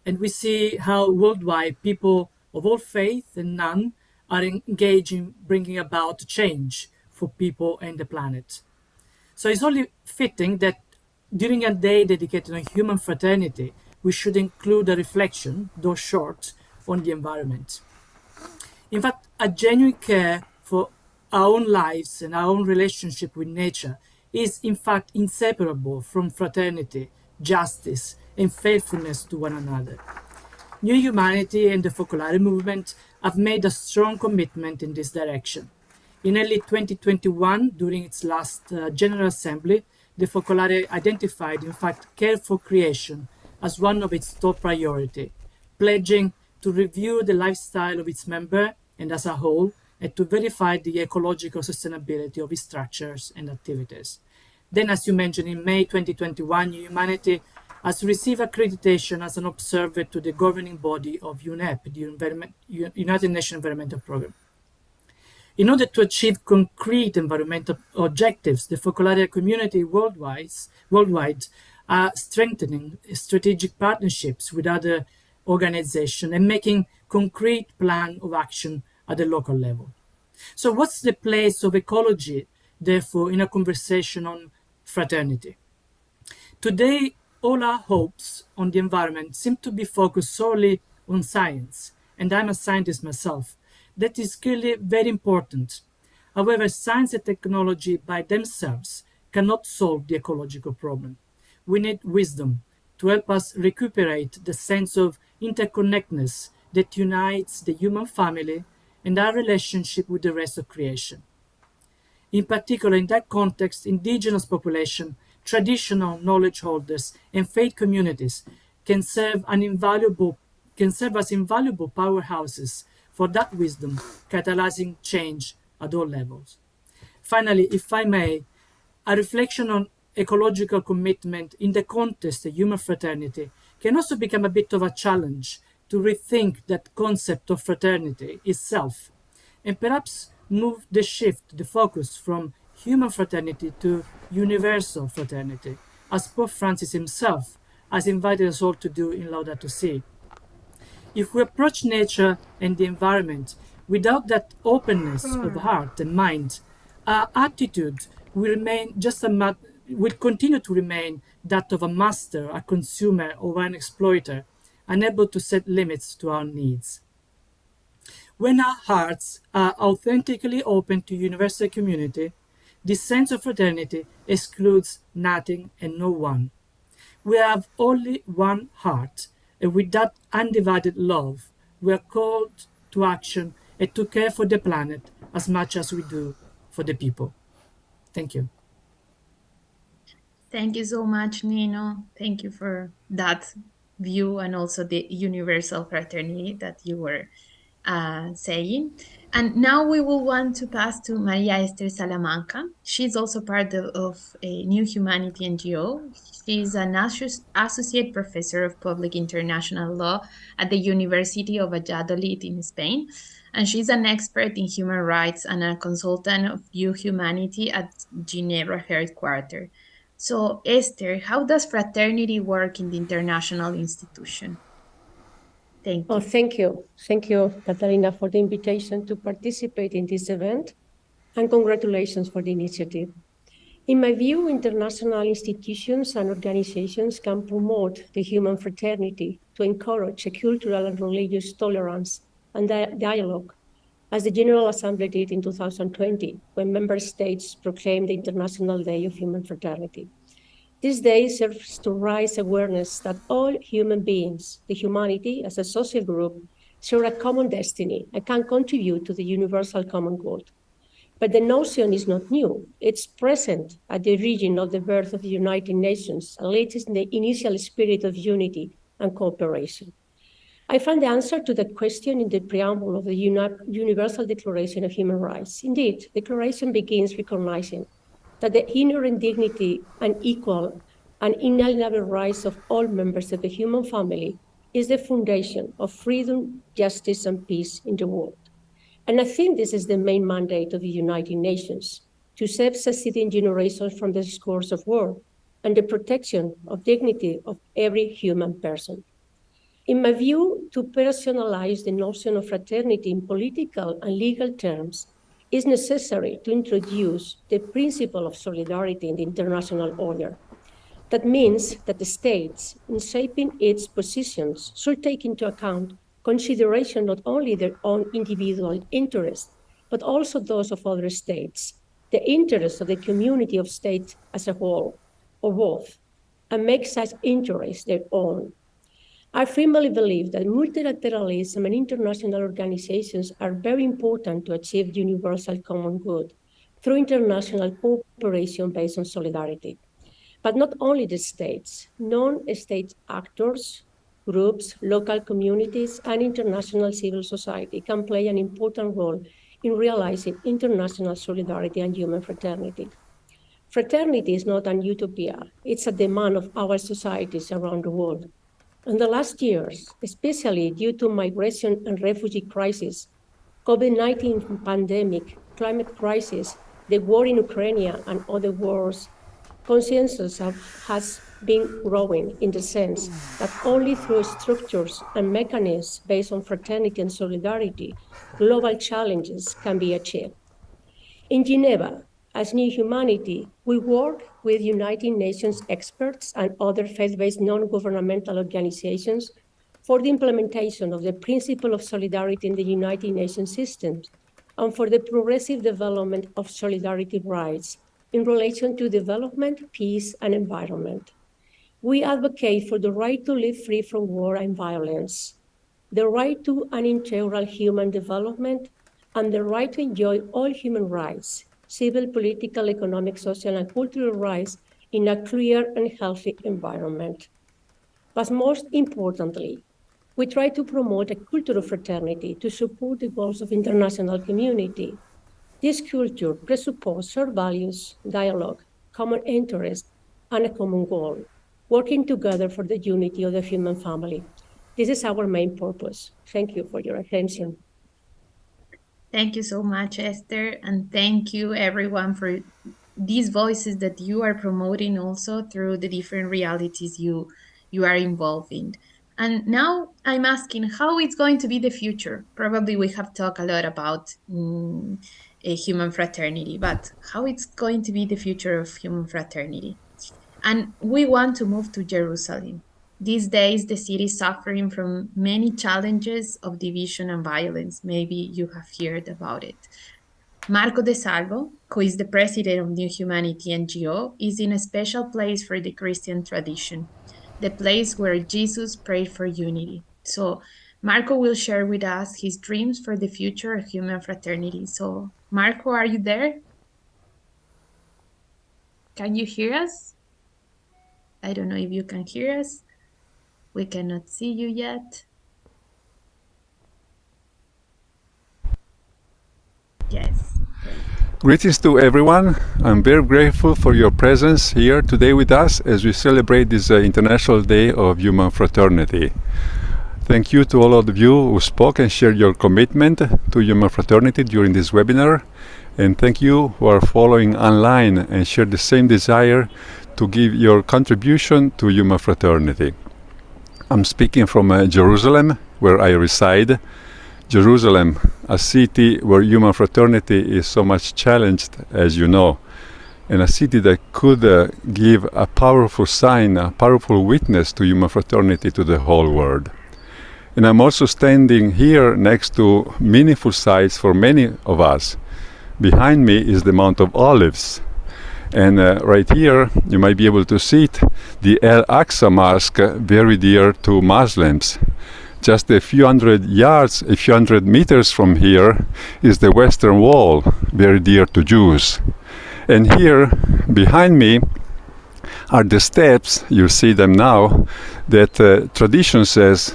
And we see how worldwide people of all faith and none are engaged in bringing about change for people and the planet. So it's only fitting that during a day dedicated on human fraternity, we should include a reflection, though short, on the environment. In fact, a genuine care for our own lives and our own relationship with nature is in fact inseparable from fraternity, justice, and faithfulness to one another. New Humanity and the Focolare movement have made a strong commitment in this direction. In early 2021, during its last General Assembly, the Focolare identified, in fact, care for creation as one of its top priority, pledging to review the lifestyle of its member and as a whole, and to verify the ecological sustainability of its structures and activities. Then, as you mentioned, in May 2021, New Humanity has received accreditation as an observer to the governing body of UNEP, the United Nations Environmental Programme. In order to achieve concrete environmental objectives, the Focolare community worldwide are strengthening strategic partnerships with other organizations and making concrete plan of action at the local level. So what's the place of ecology, therefore, in a conversation on fraternity? Today, all our hopes on the environment seem to be focused solely on science, and I'm a scientist myself. That is clearly very important. However, science and technology by themselves cannot solve the ecological problem. We need wisdom to help us recuperate the sense of interconnectedness that unites the human family and our relationship with the rest of creation. In particular, in that context, indigenous population, traditional knowledge holders, and faith communities can serve as invaluable powerhouses for that wisdom, catalyzing change at all levels. Finally, if I may, a reflection on ecological commitment in the context of human fraternity can also become a bit of a challenge to rethink that concept of fraternity itself, and perhaps move the focus from human fraternity to universal fraternity, as Pope Francis himself has invited us all to do in Laudato Si. If we approach nature and the environment without that openness of heart and mind, our attitude will continue to remain that of a master, a consumer, or an exploiter, unable to set limits to our needs. When our hearts are authentically open to universal community, this sense of fraternity excludes nothing and no one. We have only one heart, and with that undivided love, we are called to action and to care for the planet as much as we do for the people. Thank you. Thank you so much, Nino. Thank you for that view and also the universal fraternity that you were saying. And now we will want to pass to Maria Esther Salamanca. She's also part of a New Humanity NGO. She's an associate professor of public international law at the University of Valladolid in Spain. And she's an expert in human rights and a consultant of New Humanity at Geneva headquarters. So, Esther, how does fraternity work in the international institution? Thank you. Oh, thank you. Thank you, Catalina, for the invitation to participate in this event, and congratulations for the initiative. In my view, international institutions and organizations can promote the human fraternity to encourage a cultural and religious tolerance and dialogue, as the General Assembly did in 2020, when member states proclaimed the International Day of Human Fraternity. This day serves to raise awareness that all human beings, the humanity as a social group, share a common destiny and can contribute to the universal common good. But the notion is not new. It's present at the origin of the birth of the United Nations, and it in the initial spirit of unity and cooperation. I found the answer to that question in the preamble of the Universal Declaration of Human Rights. Indeed, the Declaration begins recognizing that the inherent dignity and equal and inalienable rights of all members of the human family is the foundation of freedom, justice, and peace in the world. And I think this is the main mandate of the United Nations, to save succeeding generations from the scourge of war and the protection of dignity of every human person. In my view, to personalize the notion of fraternity in political and legal terms is necessary to introduce the principle of solidarity in the international order. That means that the states, in shaping its positions, should take into account consideration not only their own individual interests, but also those of other states, the interests of the community of states as a whole, or both, and make such interests their own. I firmly believe that multilateralism and international organizations are very important to achieve universal common good through international cooperation based on solidarity. But not only the states, non-state actors, groups, local communities, and international civil society can play an important role in realizing international solidarity and human fraternity. Fraternity is not an utopia, it's a demand of our societies around the world. In the last years, especially due to migration and refugee crisis, COVID-19 pandemic, climate crisis, the war in Ukraine and other wars, consensus has been growing in the sense that only through structures and mechanisms based on fraternity and solidarity, global challenges can be achieved. In Geneva, as New Humanity, we work with United Nations experts and other faith-based non-governmental organizations for the implementation of the principle of solidarity in the United Nations systems and for the progressive development of solidarity rights in relation to development, peace, and environment. We advocate for the right to live free from war and violence, the right to an integral human development, and the right to enjoy all human rights, civil, political, economic, social, and cultural rights in a clear and healthy environment. But most importantly, we try to promote a culture of fraternity to support the goals of international community. This culture presupposes shared values, dialogue, common interest, and a common goal, working together for the unity of the human family. This is our main purpose. Thank you for your attention. Thank you so much, Esther, and thank you everyone for these voices that you are promoting also through the different realities you are involved in. And now I'm asking how it's going to be the future. Probably we have talked a lot about a human fraternity, but how it's going to be the future of human fraternity. And we want to move to Jerusalem. These days, the city is suffering from many challenges of division and violence. Maybe you have heard about it. Marco De Salvo, who is the president of New Humanity NGO, is in a special place for the Christian tradition, the place where Jesus prayed for unity. So Marco will share with us his dreams for the future of human fraternity. So Marco, are you there? Can you hear us? I don't know if you can hear us. We cannot see you yet. Yes. Greetings to everyone. I'm very grateful for your presence here today with us as we celebrate this International Day of Human Fraternity. Thank you to all of you who spoke and shared your commitment to human fraternity during this webinar. And thank you who are following online and share the same desire to give your contribution to human fraternity. I'm speaking from Jerusalem, where I reside. Jerusalem, a city where human fraternity is so much challenged, as you know, and a city that could give a powerful sign, a powerful witness to human fraternity to the whole world. And I'm also standing here next to meaningful sites for many of us. Behind me is the Mount of Olives. And right here, you might be able to see it, the Al-Aqsa Mosque, very dear to Muslims. Just a few hundred yards, a few hundred meters from here is the Western Wall, very dear to Jews. And here, behind me, are the steps, you see them now, that tradition says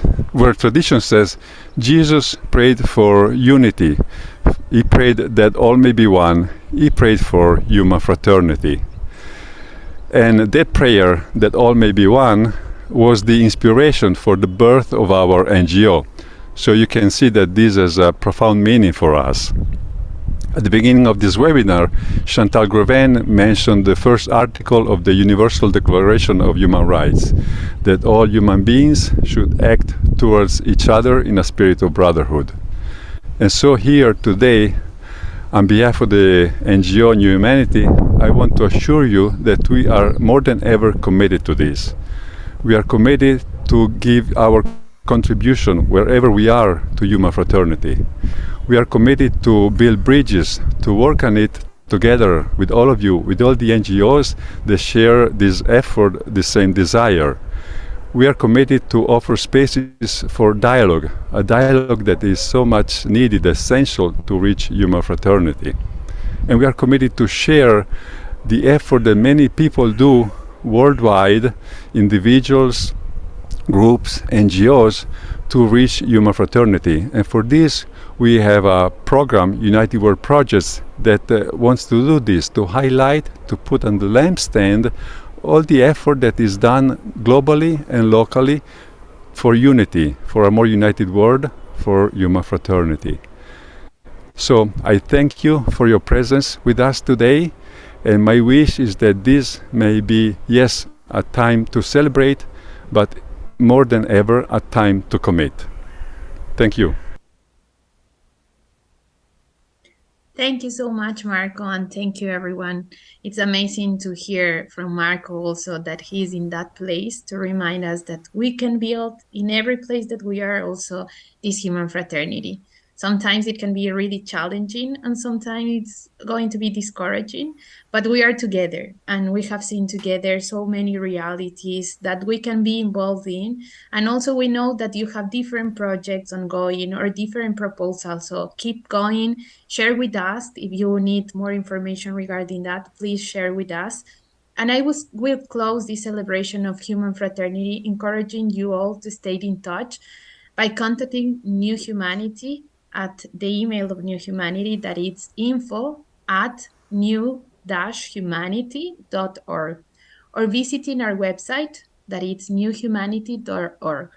Jesus prayed for unity. He prayed that all may be one. He prayed for human fraternity. And that prayer, that all may be one, was the inspiration for the birth of our NGO. So you can see that this has a profound meaning for us. At the beginning of this webinar, Chantal Greven mentioned the first article of the Universal Declaration of Human Rights, that all human beings should act towards each other in a spirit of brotherhood. And so here today, on behalf of the NGO New Humanity, I want to assure you that we are more than ever committed to this. We are committed to give our contribution wherever we are to human fraternity. We are committed to build bridges, to work on it together with all of you, with all the NGOs that share this effort, the same desire. We are committed to offer spaces for dialogue, a dialogue that is so much needed, essential to reach human fraternity. And we are committed to share the effort that many people do worldwide, individuals, groups, NGOs, to reach human fraternity. And for this, we have a program, United World Projects, that wants to do this, to highlight, to put on the lampstand all the effort that is done globally and locally for unity, for a more united world, for human fraternity. So I thank you for your presence with us today. And my wish is that this may be, yes, a time to celebrate, but more than ever, a time to commit. Thank you. Thank you so much, Marco, and thank you, everyone. It's amazing to hear from Marco also that he's in that place to remind us that we can build in every place that we are also this human fraternity. Sometimes it can be really challenging and sometimes it's going to be discouraging, but we are together and we have seen together so many realities that we can be involved in. And also we know that you have different projects ongoing or different proposals. So keep going, share with us. If you need more information regarding that, please share with us. And I will close this celebration of human fraternity, encouraging you all to stay in touch by contacting New Humanity at the email of New Humanity, that it's info@new-humanity.org, or visiting our website, that it's newhumanity.org.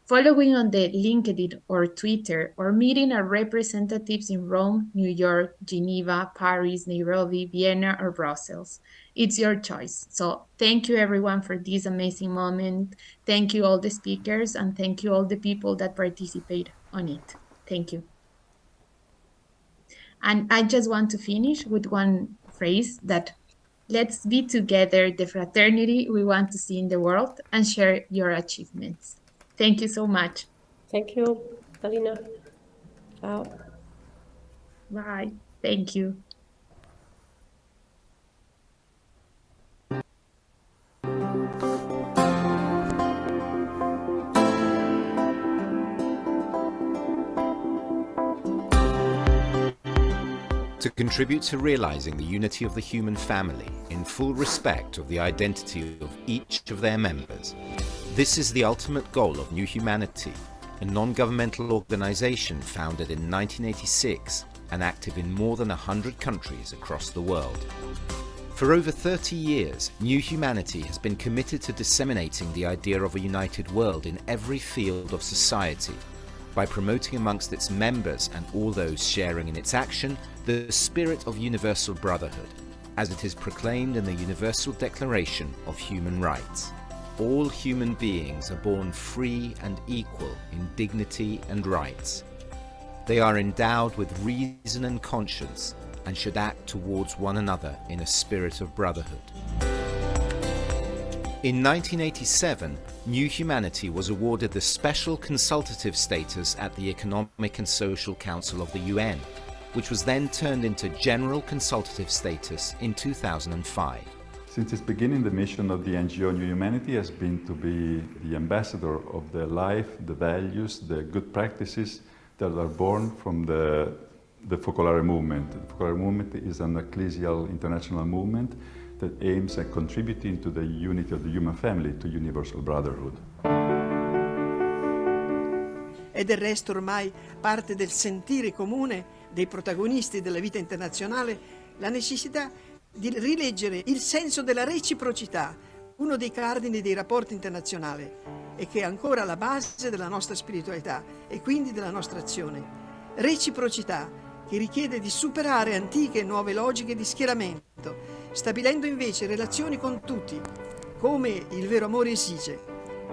Following on the LinkedIn or Twitter, or meeting our representatives in Rome, New York, Geneva, Paris, Nairobi, Vienna, or Brussels. It's your choice. So thank you everyone for this amazing moment. Thank you all the speakers, and thank you all the people that participate on it. Thank you. And I just want to finish with one phrase that let's be together, the fraternity we want to see in the world, and share your achievements. Thank you so much. Thank you, Catalina. Ciao. Bye. Thank you. To contribute to realizing the unity of the human family in full respect of the identity of each of their members. This is the ultimate goal of New Humanity, a non-governmental organization founded in 1986 and active in more than 100 countries across the world. For over 30 years, New Humanity has been committed to disseminating the idea of a united world in every field of society, by promoting amongst its members and all those sharing in its action the spirit of universal brotherhood, as it is proclaimed in the Universal Declaration of Human Rights. All human beings are born free and equal in dignity and rights. They are endowed with reason and conscience and should act towards one another in a spirit of brotherhood. In 1987, New Humanity was awarded the special consultative status at the Economic and Social Council of the UN, which was then turned into general consultative status in 2005. Since its beginning, the mission of the NGO New Humanity has been to be the ambassador of the life, the values, the good practices that are born from the Focolare movement. The Focolare movement is an ecclesial international movement that aims at contributing to the unity of the human family, to universal brotherhood. È del resto ormai parte del sentire comune dei protagonisti della vita internazionale la necessità di rileggere il senso della reciprocità, uno dei cardini dei rapporti internazionali, e che è ancora la base della nostra spiritualità e quindi della nostra azione. Reciprocità che richiede di superare antiche e nuove logiche di schieramento, stabilendo invece relazioni con tutti, come il vero amore esige,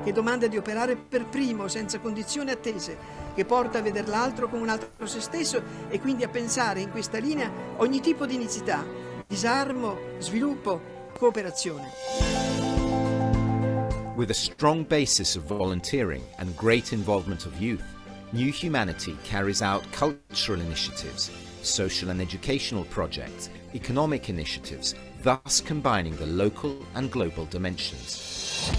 che domanda di operare per primo, senza condizioni attese, che porta a vedere l'altro come un altro se stesso e quindi a pensare in questa linea ogni tipo di unicità, disarmo, sviluppo, cooperazione. With a strong basis of volunteering and great involvement of youth, New Humanity carries out cultural initiatives, social and educational projects, economic initiatives, thus combining the local and global dimensions.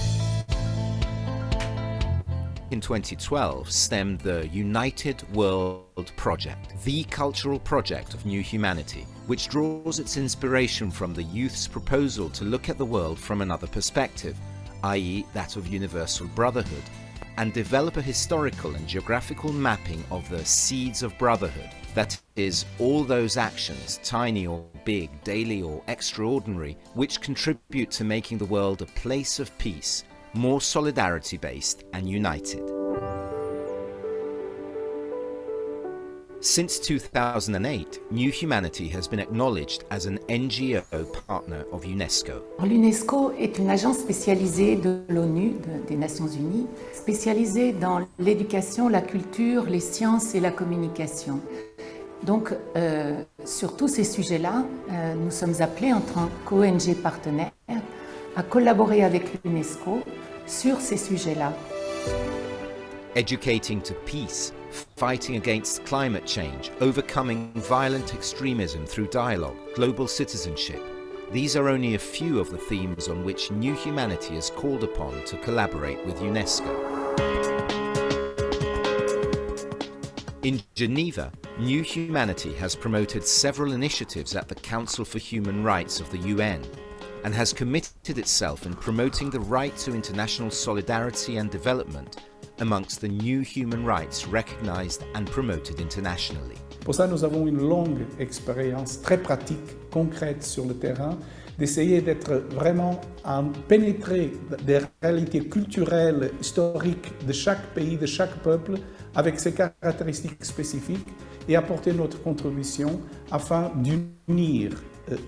In 2012 stemmed the United World Project, the cultural project of New Humanity, which draws its inspiration from the youth's proposal to look at the world from another perspective, i.e. that of universal brotherhood, and develop a historical and geographical mapping of the seeds of brotherhood, that is, all those actions, tiny or big, daily or extraordinary, which contribute to making the world a place of peace, more solidarity-based and united. Since 2008, New Humanity has been acknowledged as an NGO partner of UNESCO. L'UNESCO est une agence spécialisée de l'ONU, des Nations Unies, spécialisée dans l'éducation, la culture, les sciences et la communication. Donc, sur tous ces sujets-là, nous sommes appelés en tant qu'ONG partenaires à collaborer avec l'UNESCO sur ces sujets-là. Educating to peace, fighting against climate change, overcoming violent extremism through dialogue, global citizenship. These are only a few of the themes on which New Humanity is called upon to collaborate with UNESCO. In Geneva, New Humanity has promoted several initiatives at the Council for Human Rights of the UN and has committed itself in promoting the right to international solidarity and development amongst the new human rights recognized and promoted internationally. Pour ça, nous avons une longue expérience très pratique, concrète sur le terrain, d'essayer d'être vraiment à pénétrer des réalités culturelles, historiques de chaque pays, de chaque peuple, avec ses caractéristiques spécifiques et apporter notre contribution afin d'unir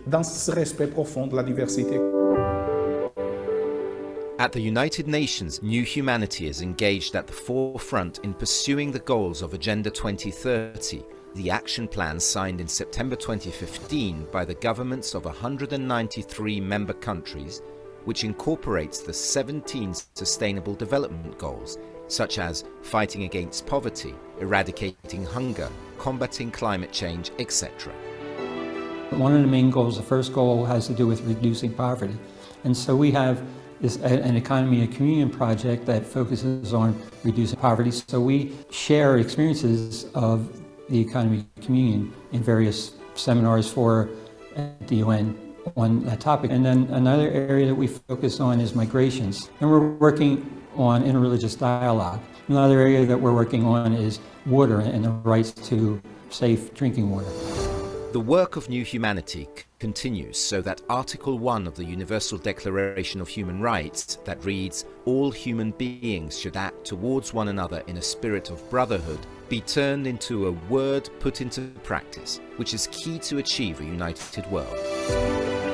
dans ce respect profond de la diversité. At the United Nations, New Humanity is engaged at the forefront in pursuing the goals of Agenda 2030, the action plan signed in September 2015 by the governments of 193 member countries, which incorporates the 17 Sustainable Development Goals, such as fighting against poverty, eradicating hunger, combating climate change, etc. One of the main goals, the first goal, has to do with reducing poverty. And so we have an economy and communion project that focuses on reducing poverty. So we share experiences of the economy and communion in various seminars for the UN on that topic. And then another area that we focus on is migrations. And we're working on interreligious dialogue. Another area that we're working on is water and the rights to safe drinking water. The work of New Humanity continues so that Article 1 of the Universal Declaration of Human Rights, that reads, "All human beings should act towards one another in a spirit of brotherhood," be turned into a word put into practice, which is key to achieve a united world.